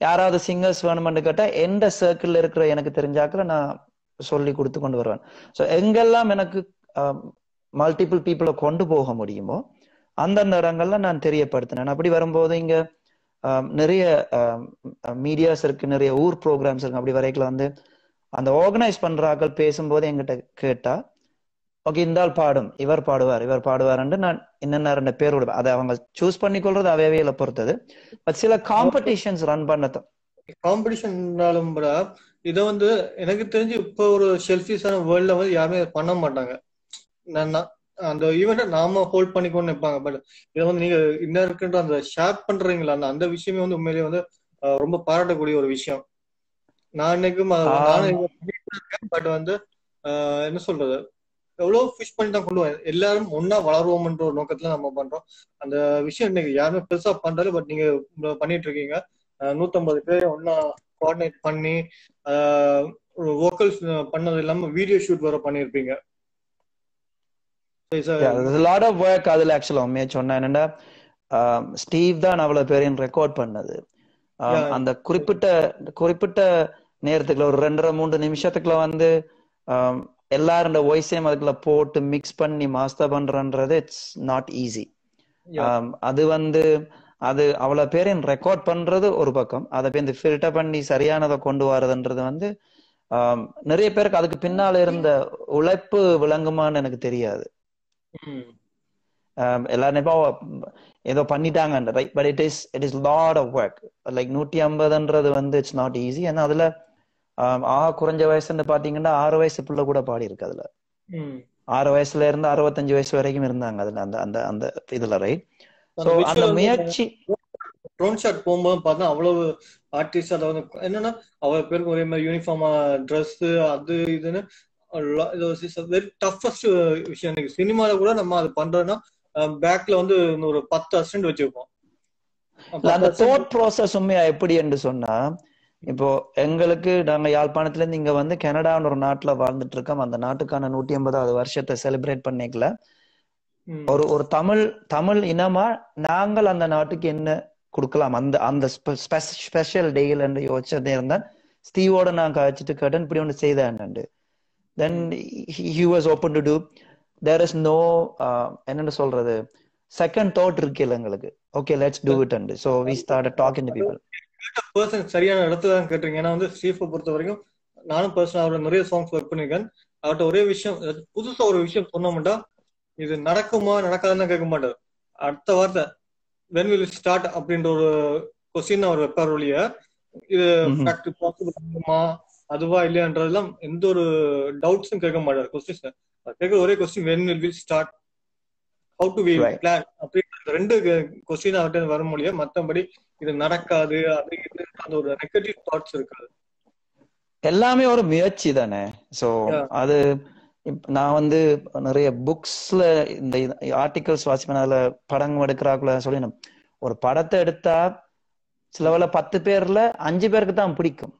S3: யாராவது சிங்கர்ஸ் வேணும்னு கேட்டா எந்த சர்க்கிள்ல இருக்கிற எனக்கு தெரிஞ்சாக்கல நான் சொல்லி கொடுத்து கொண்டு வருவேன். ஸோ எங்கெல்லாம் எனக்கு மல்டிபிள் பீப்புளை கொண்டு போக முடியுமோ அந்தந்த இடங்கள்ல நான் தெரியப்படுத்தினேன். அப்படி வரும்போது இங்க நிறைய மீடியாஸ் இருக்கு, நிறைய ஊர் ப்ரோக்ராம்ஸ் இருக்கு. அப்படி வரைக்கும் வந்து அந்த ஆர்கனைஸ் பண்றாக்கள் பேசும்போது என்கிட்ட கேட்டா, ஓகே இந்த ஆள் பாடும், இவர் பாடுவாருன்னு நான் என்னென்ன 2 பேர் விடுவேன். அதை அவங்க சூஸ் பண்ணி கொள்றது அவையில பொறுத்தது. பட் சில காம்படிஷன்ஸ் ரன் பண்ணதான்
S1: காம்படிஷன்னாலும் இதை வந்து எனக்கு தெரிஞ்சு இப்போ ஒரு செல்ஃபிஷான வேர்ல்ட்ல வந்து யாருமே பண்ண மாட்டாங்க. அந்த ஈவெண்ட்டை நாம ஹோல்ட் பண்ணிக்கொண்டு நிற்பாங்க. பட் இதை வந்து நீங்க இன்னும் இருக்குன்ற அந்த ஷேர் பண்றீங்களா, அந்த விஷயமே வந்து உண்மையிலேயே வந்து ரொம்ப பாராட்டக்கூடிய ஒரு விஷயம். நான் இன்னைக்கும் பட் வந்து என்ன சொல்றது, எவ்வளவு புஷ் பண்ணி தான் கொண்டு வர, எல்லாரும் ஒன்னா வளருவோம்ன்ற ஒரு நோக்கத்துல நம்ம பண்றோம். அந்த விஷயம் இன்னைக்கு யாருமே பெருசா பண்றாரு, பட் நீங்க பண்ணிட்டு இருக்கீங்க. 150 பேரை ஒன்னா கோஆர்டினேட் பண்ணி ஒரு வோக்கல்ஸ் பண்ணது இல்லாம வீடியோ ஷூட் வர பண்ணிருப்பீங்க.
S3: Lot of work. அதுல ஆக்சுவலா உண்மையா சொன்னா என்னன்னா, ஸ்டீவ் தான் அவ்வளவு பேரையும் ரெக்கார்ட் பண்ணது. அந்த குறிப்பிட்ட நேரத்துக்குள்ள ஒரு 2-3 நிமிஷத்துக்குள்ள வந்து எல்லாரோட வாய்ஸையும் அதுக்குள்ள போட்டு மிக்ஸ் பண்ணி மாஸ்டர் பண்றன்றது இட்ஸ் நாட் ஈஸி. அது வந்து அது அவ்வளவு பேரையும் ரெக்கார்ட் பண்றது ஒரு பக்கம், அதை வந்து ஃபில்டர் பண்ணி சரியானதை கொண்டு வரதுன்றது வந்து நிறைய பேருக்கு அதுக்கு பின்னால இருந்த உழைப்பு விளங்குமான்னு எனக்கு தெரியாது. எல்லாரும் ஏதோ பண்ணிட்டாங்க, right? But it is lot of work. Like 150ன்றது வந்து இட்ஸ் நாட் ஈஸி. ஏன்னா அதுல குறைஞ்ச வயசுன்னு பாத்தீங்கன்னா 6 வயசு பிள்ளை கூட பாடி இருக்கு அதுல. 6 வயசுல இருந்து 65 வயசு வரைக்கும் இருந்தாங்க அதுல, அந்த அந்த அந்த இதுல, ரைட்? சோ அந்த முயற்சி
S1: ட்ரோன் ஷாட் போகும்போது பார்த்தா அவ்வளவு ஆர்டிஸ்ட், அதாவது என்னன்னா அவ்வளவு பேருக்கு ஒரே மாதிரி யூனிஃபார்மா ட்ரெஸ் அது இதுன்னு வெரி டஃபஸ்ட் விஷயம். எனக்கு சினிமால கூட நம்ம அது பண்றோம்னா பேக்ல வந்து ஒரு 10 அசிஸ்டன்ட் வச்சிருப்போம்.
S3: அந்த தாட் ப்ராசஸ் உண்மையா எப்படி என்று சொன்னா, இப்போ எங்களுக்கு நாங்க யாழ்ப்பாணத்துல இருந்து இங்க வந்து கனடான்னு ஒரு நாட்டுல வாழ்ந்துட்டு இருக்கோம். அந்த நாட்டுக்கான 150வது வருஷத்தை செலிப்ரேட் பண்ணிக்கல. ஒரு தமிழ் இனமா நாங்கள் அந்த நாட்டுக்கு என்ன கொடுக்கலாம், அந்த அந்த ஸ்பெஷல் டேல யோசிச்சதே இருந்தா ஸ்டீவோட நான் கழிச்சிட்டு கேட்டேன் இப்படி ஒன்று செய்தேன். Then he was open to do. There is no என்னன்னு சொல்றது, second thought இருக்குல்ல எங்களுக்கு. Okay, let's do it. And so we started talking to people.
S1: Person சரியான இடத்துல தான் கேட்டுருங்க. ஏன்னா வந்து ஸ்டீஃபை பொறுத்த வரைக்கும் நானும் பர்சனல் அவரோட நிறைய சாங்ஸ் ஒர்க் பண்ணிருக்கேன். அவர்கிட்ட ஒரே விஷயம், புதுசா ஒரு விஷயம் சொன்னோம்டா இது நடக்குமா நடக்காதுன்னு கேட்க மாட்டார். அடுத்த வார்த்தை when will it start அப்படின்ற ஒரு கொஸ்டின் அவர் வைப்பார் ஒழிய இது பாசிபிள் ஆகுமா அதுவா இல்லையான்றதெல்லாம் எந்த ஒரு டவுட்ஸும் கேட்க மாட்டார். கொஸ்டின் கேட்க ஒரே question when will we start, how to we plan அப்படின்ற 2 கொஸ்டின் அவர்கிட்ட வர முடியாது. மற்றபடி இது நடக்காது அப்படிங்கிறது அந்த ஒரு நெகட்டிவ் தாட்ஸ் இருக்காது.
S3: எல்லாமே ஒரு முயற்சி தானே. சோ அது நான் வந்து நிறைய புக்ஸ்ல இந்த ஆர்டிகல்ஸ் வாசிப்பேன். அதுல படம் எடுக்கிறாக்குள்ள சொல்லணும், ஒரு படத்தை எடுத்தா சிலவள 10 பேர்ல 5 பேருக்கு தான் பிடிக்கும்.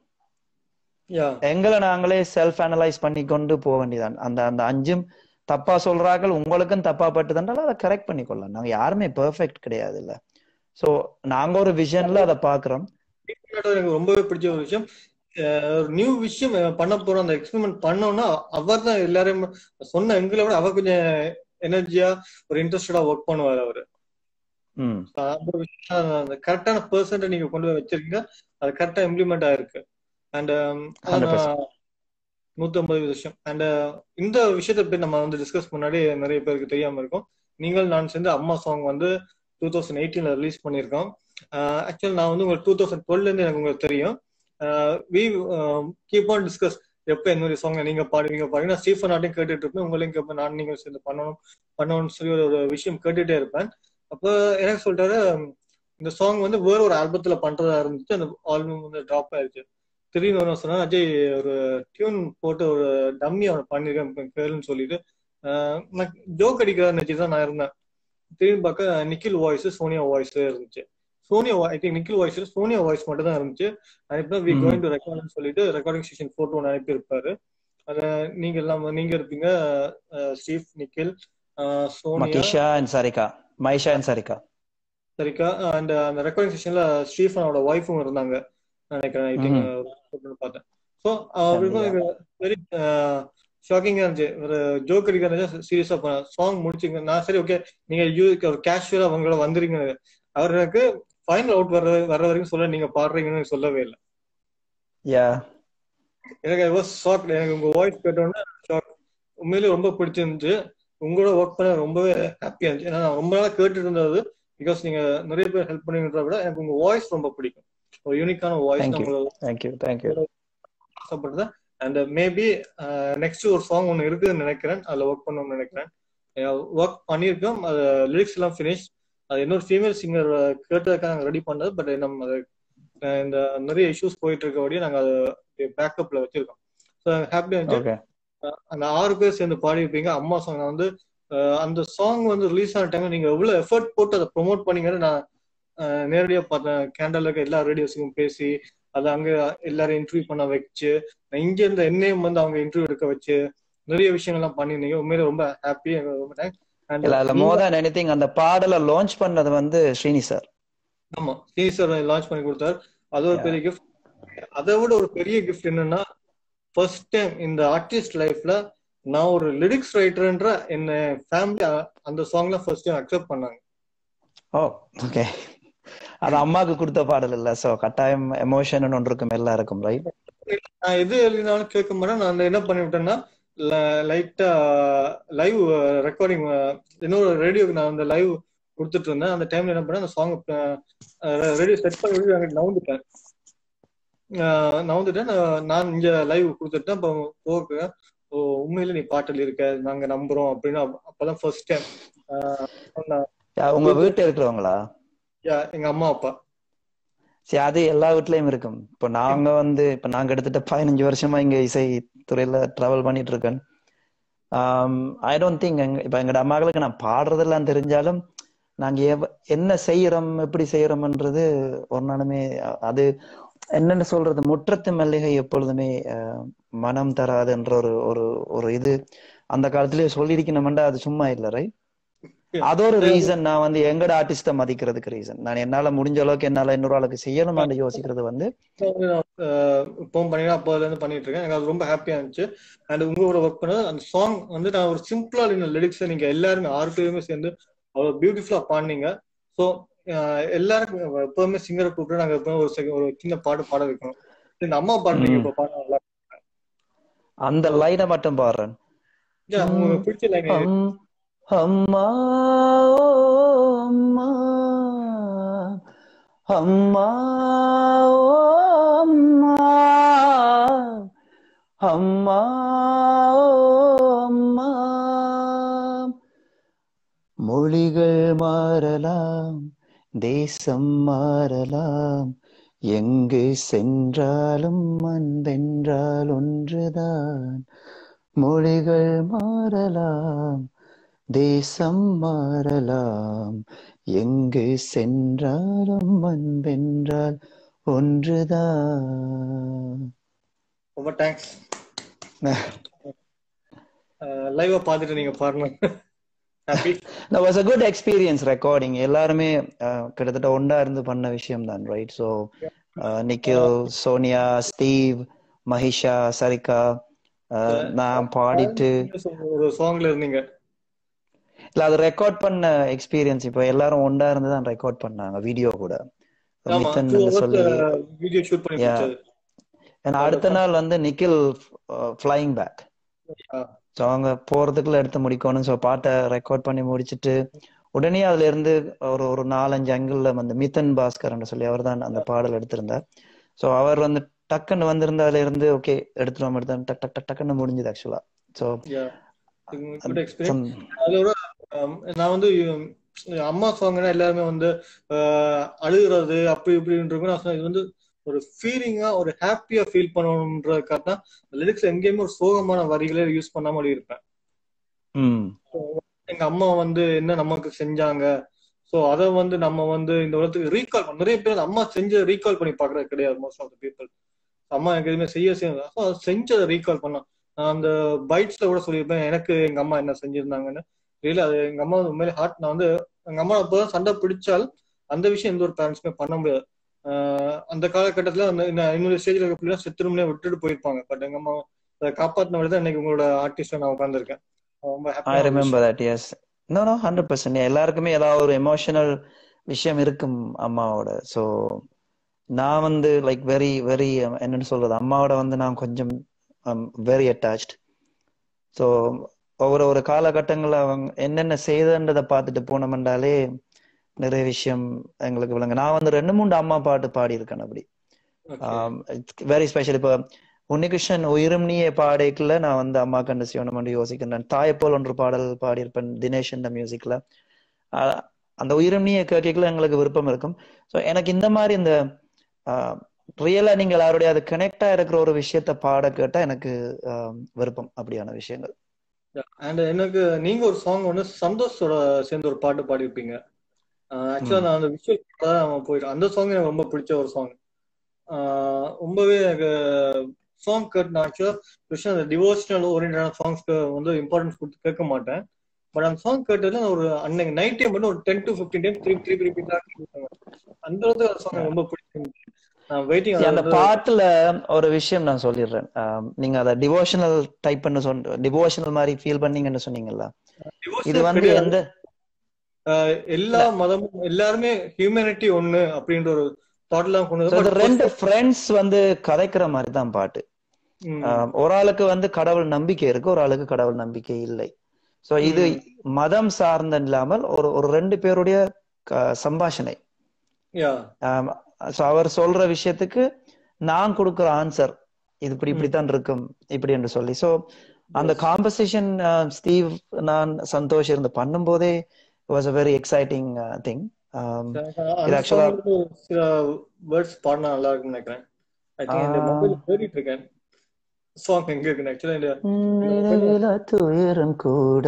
S3: எங்களை நாங்களே செல்ஃப் அனலைஸ் பண்ணி கொண்டு போக வேண்டியதான். அந்த அந்த 5 தப்பா சொல்றாங்க, உங்களுக்கும் தப்பா பட்டுதுன்றாலும் அதை கரெக்ட் பண்ணிக்கொள்ளலாம். நாங்க யாருமே பெர்ஃபெக்ட் கிடையாது இல்ல. சோ நாங்க ஒரு விஷன்ல அதை பாக்குறோம்.
S1: எனக்கு ரொம்பவே பிடிச்ச ஒரு விஷயம், ஒரு நியூ விஷயம் பண்ண போறோம், அந்த எக்ஸ்பெரிமெண்ட் பண்ணோம்னா அவர் தான் எல்லாரையும் சொன்ன எங்களை விட அவர் கொஞ்சம் எனர்ஜியா ஒரு இன்ட்ரெஸ்டடா ஒர்க் பண்ணுவார் அவரு. அந்த விஷயம் அந்த கரெக்டான பெர்சன்ட் நீங்க கொண்டு போய் வச்சிருக்கீங்க, அது கரெக்டா இம்ப்ளிமெண்ட் ஆயிருக்கு. அண்ட் 150 விஷயம். அண்ட் இந்த விஷயத்தை பத்தி நம்ம வந்து டிஸ்கஸ் முன்னாடி நிறைய பேருக்கு தெரியாம இருக்கும். நீங்கள் நான் சேர்ந்து அம்மா சாங் வந்து 2018ல ரிலீஸ் பண்ணியிருக்கோம். ஆக்சுவலி நான் வந்து உங்களுக்கு 2012ல இருந்து எனக்கு உங்களுக்கு தெரியும். we keep on discuss எப்ப என்னுடைய சாங் நீங்க பாடுவீங்க ஸ்டீஃபன் ஆட்டையும் கேட்டுட்டு இருப்பேன், உங்களையும் கேட்பேன், நான் நீங்கள் சேர்ந்து பண்ணணும்னு சொல்லி ஒரு விஷயம் கேட்டுட்டே இருப்பேன். அப்போ எனக்கு சொல்லிட்டாரு இந்த சாங் வந்து வேற ஒரு ஆல்பத்துல பண்றதா இருந்துச்சு, அந்த ஆல்பம் வந்து டிராப் ஆயிடுச்சு. திடீர்னு ஒரு சொன்னா அஜய் ஒரு டியூன் போட்டு ஒரு டம்மி அவனை பண்ணிருக்கேன் கேளுன்னு சொல்லிட்டு ஜோக் அடிக்கிற நினைச்சு தான் நான் இருந்தேன். திடீர்னு பார்க்க நிக்கில் வாய்ஸ் சோனியா வாய்ஸ் இருந்துச்சு. Sonia I think Nikhil voice Sonia voice மட்டும் தான் இருந்துச்சு. அனுப்பினா வி கோயிங் டு ரெக்கார்ட்னு சொல்லிட்டு ரெக்கார்டிங் செஷன் போட்டோ ஒன்று அனுப்பியிருப்பாரு. அத நீங்க எல்லாம் நீங்க இருப்பீங்க, Steve, Nikhil, Sonia, Sarika and அந்த ரெக்கார்டிங் செஷன்ல ஸ்டீஃபனோட ஒய்ஃபும் இருந்தாங்க நினைக்கிறேன். ஐ திங்க் பார்த்தேன். ஸோ வெரி ஷாக்கிங்கா இருந்துச்சு. ஒரு ஜோக் அடிக்க சீரியஸா சாங் முடிச்சுங்க. நான் சரி ஓகே நீங்க ஒரு கேஷுவலா அவங்களோட வந்துறீங்க. அவர் எனக்கு ஃபைனல் அவுட் வர்ற வரைக்கும் சொல்ல நீங்க பாடுறீங்கன்னு சொல்லவே இல்லை. எனக்கு ஐ வாஸ் ஷாக்ட். எனக்கு உங்க வாய்ஸ் கேட்டோன்னே ஷாக். உண்மையிலேயே ரொம்ப பிடிச்சிருந்துச்சு. உங்களோட ஒர்க் பண்ண ரொம்பவே ஹாப்பியா இருந்துச்சு. ஏன்னா நான் ரொம்ப நாளா கேட்டுட்டு இருந்தது. பிகாஸ் நீங்க நிறைய பேர் ஹெல்ப் பண்ணுங்கன்றத விட எனக்கு உங்க வாய்ஸ் ரொம்ப பிடிக்கும். ஒரு யூனிக்கான வாய்ஸ் ஆசைப்படுறேன். அண்ட் மேபி நெக்ஸ்ட் ஒரு சாங் ஒன்று இருக்குதுன்னு நினைக்கிறேன், அதுல ஒர்க் பண்ணணும்னு நினைக்கிறேன். ஒர்க் பண்ணியிருக்கோம், அது லிரிக்ஸ் எல்லாம் ஃபினிஷ். அது இன்னொரு ஃபீமேல் சிங்கர் கேட்டதுக்காக நாங்கள் ரெடி பண்ணது. பட் நம்ம அது இந்த நிறைய இஷ்யூஸ் போயிட்டு இருக்க வழியே நாங்கள் அதை பேக்கப்ல வச்சிருக்கோம். ஸோ ஹாப்பியா இருந்துச்சு. அந்த 6 பேர் சேர்ந்து பாடியிருப்பீங்க அம்மா சாங். நான் வந்து அந்த சாங் வந்து ரிலீஸ் ஆன டைம்ல நீங்க எவ்வளவு எஃபர்ட் போட்டு அதை ப்ரொமோட் பண்ணீங்கன்னு நான் நேரடியா பார்த்தேன். கேண்டல்ல இருக்க எல்லா ரேடியோஸுக்கும் பேசி அதை அங்க எல்லாரும் இன்டர்வியூ பண்ண வச்சு, இங்க இருந்த என்னையும் வந்து அவங்க இன்டர்வியூ எடுக்க வச்சு நிறைய விஷயங்கள்லாம் பண்ணிருந்தீங்க. உண்மையில ரொம்ப ஹாப்பி. ரொம்ப தேங்க்ஸ். அண்ட்
S3: இல்ல அதுல மோர் தேன் எனிதிங் அந்த பாடலை லான்ச் பண்ணது வந்து ஸ்ரீனி சார்.
S1: ஆமா, ஸ்ரீனி சார் லான்ச் பண்ணி கொடுத்தாரு. அது ஒரு பெரிய கிஃப்ட். அதை விட ஒரு பெரிய கிஃப்ட் என்னன்னா, ஃபர்ஸ்ட் டைம் இந்த ஆர்டிஸ்ட் லைஃப்ல நான் ஒரு லிரிக்ஸ் ரைட்டர்ன்ற என்ன ஃபேமிலி அந்த சாங்ல ஃபர்ஸ்ட் டைம் அக்செப்ட் பண்ணாங்க.
S3: ஓ ஓகே. அது அம்மாக்கு கொடுத்த பாடல் இல்ல, சோ கட்டாயம் எமோஷன் ஒன்று இருக்கும் எல்லாருக்கும், ரைட்?
S1: நான் எது எழுதினாலும் கேட்க மாட்டேன். நான் அந்த என்ன பண்ணிவிட்டேன்னா லைட்டா லைவ் ரெக்கார்டிங் இன்னொரு ரேடியோக்கு நான் அந்த லைவ் கொடுத்துட்டு இருந்தேன். அந்த டைம்ல என்ன பண்ணேன், அந்த சாங் ரேடியோ செட் பண்ணி அங்கே நவுந்துட்டேன். நான் இங்க லைவ் கொடுத்துட்டேன். இப்போ போக்கு உண்மையில நீ பாட்டில் இருக்க நாங்க நம்புறோம் அப்படின்னு. அப்பதான் ஃபர்ஸ்ட் டைம்.
S3: உங்க வீட்டுல இருக்கிறவங்களா?
S1: எங்க அம்மா அப்பா.
S3: சரி, அது எல்லா வீட்லயும் இருக்கும். இப்போ நாங்க வந்து நாங்க எடுத்துட்டு 15 வருஷமா இங்க இசை துறையில டிராவல் பண்ணிட்டு இருக்கேன். ஐ டோன்ட் திங்க் இப்ப எங்கட அம்மாக்களுக்கு நான் பாடுறதெல்லாம் தெரிஞ்சாலும் நாங்க என்ன செய்யறோம் எப்படி செய்யறோம்ன்றது ஒரு நாளுமே அது என்னன்னு சொல்றது, முற்றத்து மல்லிகை எப்பொழுதுமே மனம் தராதுன்ற ஒரு இது அந்த காலத்திலேயே சொல்லியிருக்கணும்டா, அது சும்மா இல்லை, ரைட்? அதொரு ரீசன் நான் வந்து எங்கட ஆர்டிஸ்ட மதிக்கிறதுக்கு ரீசன். நான் என்னால முடிஞ்ச அளவுக்கு என்னால இன்னொரு ஆளுக்கு செய்யணுமான்னு யோசிக்கிறது வந்து
S1: இப்போ பண்ணீங்கன்னா அப்போதுல இருந்து பண்ணிட்டு இருக்கேன். எனக்கு அது ரொம்ப ஹாப்பியா இருந்துச்சு. அண்ட் உங்களோட ஒர்க் பண்ண அந்த சாங் வந்து நான் ஒரு சிம்பிளா இந்த லிரிக்ஸ் நீங்க எல்லாருமே 6 பேருமே சேர்ந்து அவ்வளவு பியூட்டிஃபுல்லா பாடினீங்க. ஸோ எல்லாருக்கும் எப்பவுமே சிங்கரை கூப்பிட்டு நாங்க எப்பவுமே ஒரு சின்ன பாட்டு பாட வைக்கணும். இந்த அம்மா பாடுறீங்க இப்ப பாட நல்லா
S3: அந்த லைனை மட்டும் பாடுறேன்.
S1: உங்களுக்கு பிடிச்ச லைன்
S3: அம்மா அம்மா அம்மா அம்மா அம்மா அம்மா. மொழிகள் மாறலாம், தேசம் மாறலாம், எங்கு சென்றாலும் அன்பென்றால் ஒன்றுதான். மொழிகள் மாறலாம், தேசம் மாறலாம், எங்கு சென்றாலும் அன்பென்றால் ஒன்றுதான்.
S1: ரொம்ப தேங்க்ஸ். லைவா பாத்துட்டு நீங்க பாருங்க.
S3: That was a good experience recording. எல்லாருமே கிட்டத்தட்ட ஒன்றா இருந்து பண்ண விஷயம் தான், right? So Nikhil, Sonia, Steve, Mahisha, Sarika, நான் பாடிட்டு
S1: ஒரு சாங்ல இருந்தீங்க.
S3: இல்ல அது ரெக்கார்ட் பண்ண எக்ஸ்பீரியன்ஸ். இப்போ எல்லாரும் ஒன்றா இருந்து தான் ரெக்கார்ட் பண்ணாங்க வீடியோ கூட. சொல்லி அடுத்த நாள் வந்து நிக்கில் ஃபிளைங் பேக். ஸோ அவங்க போறதுக்குள்ள எடுத்து முடிக்கணும். ஸோ பாட்டை ரெக்கார்ட் பண்ணி முடிச்சுட்டு உடனே அதுல இருந்து ஒரு 4-5 அங்கிள் வந்து மித்தன் பாஸ்கர்ன்னு சொல்லி அவர் தான் அந்த பாடல் எடுத்திருந்தார். ஸோ அவர் வந்து டக்குன்னு வந்திருந்தா அதுல இருந்து ஓகே எடுத்துருவோம் டக்குன்னு முடிஞ்சது ஆக்சுவலா. ஸோ
S1: அதோட நான் வந்து அம்மா சாங்னா எல்லாருமே வந்து அழுகுறது அப்படி இப்படின்னு நான் இது வந்து ஒரு ஃபீலிங்கா ஒரு ஹாப்பியா ஃபீல் பண்ணணும்ன்றதுக்காக தான் லிரிக்ஸ் எங்கேயுமே ஒரு சோகமான வரிகளே யூஸ் பண்ணாம இருப்பேன். எங்க அம்மா வந்து என்ன நமக்கு செஞ்சாங்க, சோ அதை வந்து நம்ம வந்து இந்த உலகத்துக்கு ரீகால் பண்ண நிறைய பேர் அம்மா செஞ்ச ரீகால் பண்ணி பாக்குறது கிடையாது. மோஸ்ட் ஆஃப் த பீப்புள் அம்மா எனக்கு எதுவுமே செய்ய செஞ்சதை ரீகால் பண்ணலாம். நான் அந்த பைட்ஸ்ல கூட சொல்லியிருப்பேன் எனக்கு எங்க அம்மா என்ன செஞ்சிருந்தாங்கன்னு. இல்ல அது எங்க அம்மா உண்மையிலே ஹார்ட். நான் வந்து எங்க அம்மா அப்பதான் சண்டை பிடிச்சால் அந்த விஷயம் எந்த ஒரு பேரண்ட்ஸுமே பண்ண முடியாது. அந்த காலகட்டத்துல இன்னொரு ஸ்டேஜ்ல இருக்க பிள்ளைங்க செத்துருமே விட்டுட்டு போயிருப்பாங்க. பட் எங்க அம்மா அதை காப்பாத்தின விட இன்னைக்கு உங்களோட ஆர்டிஸ்டா நான் உட்கார்ந்துருக்கேன். ரொம்ப
S3: I remember that, yes. No 100%. எல்லாருக்குமே ஏதாவது ஒரு எமோஷனல் விஷயம் இருக்கும் அம்மாவோட. ஸோ நான் வந்து லைக் வெரி வெரி என்னன்னு சொல்றது, அம்மாவோட வந்து நான் கொஞ்சம் வெரி அட்டாச்ட். ஸோ ஒரு காலகட்டங்கள்ல அவங்க என்னென்ன செய்தன்றதை பார்த்துட்டு போனோம்னாலே நிறைய விஷயம் எங்களுக்கு விளங்க. நான் வந்து 2-3 அம்மா பாட்டு பாடியிருக்கேன் அப்படி. Very special. இப்போ உன்னிகிருஷ்ணன் உயிரும் நீயே பாடைக்குள்ள நான் வந்து அம்மா கண்டு சிவனம் யோசிக்கின்றேன். தாயப்போல் ஒன்று பாடல் பாடியிருப்பேன் தினேஷ் இந்த மியூசிக்ல. அந்த உயிரும் நீயே கேட்கல எங்களுக்கு விருப்பம் இருக்கும். ஸோ எனக்கு இந்த மாதிரி இந்த ரியலா நீங்கள் அவருடைய அது கனெக்டா இருக்கிற ஒரு விஷயத்த பாட கேட்டா எனக்கு விருப்பம் அப்படியான விஷயங்கள்.
S1: அண்ட் எனக்கு நீங்க ஒரு சாங் ஒன்று சந்தோஷோட சேர்ந்து ஒரு பாட்டு பாடிருப்பீங்க. ஆக்சுவலா நான் அந்த விஷுவல் போயிட்டேன். அந்த சாங் எனக்கு ரொம்ப பிடிச்ச ஒரு சாங். ரொம்பவே எனக்கு சாங் கேட்டு நான் ஆக்சுவலா அந்த டிவோஷனல் ஓரியன்டான சாங்ஸ்க்கு வந்து இம்பார்ட்டன்ஸ் கொடுத்து கேட்க மாட்டேன். பட் அந்த சாங் கேட்டதுல ஒரு அன்னைக்கு நைட் டைம் மட்டும் ஒரு 10 to 15 டைம் திருப்பி ரிப்பீட் அந்த அளவுக்கு அந்த சாங் ரொம்ப பிடிச்சிருந்துச்சு. நான் வெயிட்டிங்.
S3: அந்த பாட்டுல ஒரு விஷயம் நான் சொல்லிடுறேன். நீங்க அத டிவோஷனல் டைப் பண்ண டிவோஷனல் மாதிரி ஃபீல் பண்ணீங்கன்னு சொன்னீங்கல்ல, இது வந்து எந்த
S1: எல்லா மதமும் எல்லாருமே ஹியூமனிட்டி ஒண்ணு அப்படின்ற ஒரு தாட்ல கொண்டு
S3: ரெண்டு ஃப்ரெண்ட்ஸ் வந்து கதைக்கிற மாதிரி தான் பாட்டு. ஒரு ஆளுக்கு வந்து கடவுள் நம்பிக்கை இருக்கு, ஒரு ஆளுக்கு கடவுள் நம்பிக்கை இல்லை. சோ இது மதம் சார்ந்த இல்லாமல் ஒரு ரெண்டு பேருடைய சம்பாஷணை. அவர் சொல்ற விஷயத்துக்கு நான் கொடுக்குற ஆன்சர் இது இப்படித்தான் இருக்கும் இப்படி என்று சொல்லி. சோ அந்த காம்பசிஷன் ஸ்டீவ் நான் சந்தோஷ் இருந்து பண்ணும் போதே was a very exciting thing. இது ஆக்சுவலா
S1: வேர்ட்ஸ் பாடினா நல்லா இருக்கும்னு நினைக்கிறேன். ஐ திங்க் இந்த மொபைல் தேடிட்டு இருக்கேன். சாங் எங்க இருக்கு ஆக்சுவலா இந்த
S3: துயரம் கூட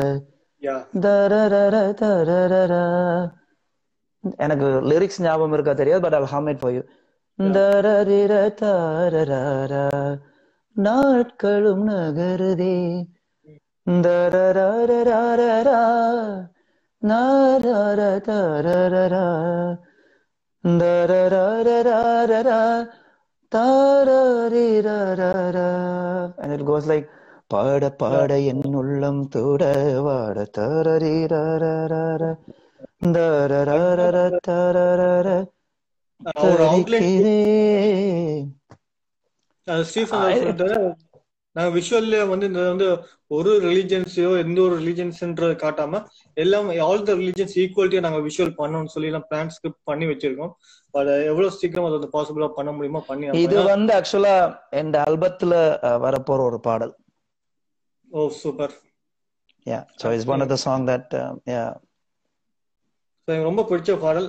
S3: எனக்கு லிரிக்ஸ் ஞாபகம் இருக்கா தெரியாது, but I'll hum it for you. தரரிர தரரரா நாட்களும் நகருதே தரரரரரா நாரர தரரரா தரரரரரா தாரரிரரரா. And it goes like பாட பாட என் உள்ளம் தோட வாட தரரிரரரரா தரரரரரா தரரரரா.
S1: நாங்க விஷுவல்ல வந்து இந்த வந்து ஒரு ரிலிஜன்ஸையோ எந்த ஒரு ரிலிஜன்ஸ்ன்றது காட்டாம எல்லாம் ஆல் த ரிலிஜன்ஸ் ஈக்குவலிட்டியா நாங்க விஷுவல் பண்ணணும்னு சொல்லி எல்லாம் பிளான் ஸ்கிரிப்ட் பண்ணி வச்சிருக்கோம். பட் எவ்வளவு சீக்கிரம் அது பாசிபிளா பண்ண முடியுமோ பண்ணி.
S3: இது வந்து ஆக்சுவலா இந்த ஆல்பத்துல வரப்போற ஒரு பாடல்.
S1: ஓ super.
S3: Yeah, so it's one of the song that yeah.
S1: எனக்கு ரொம்ப பிடிச்ச பாடல்.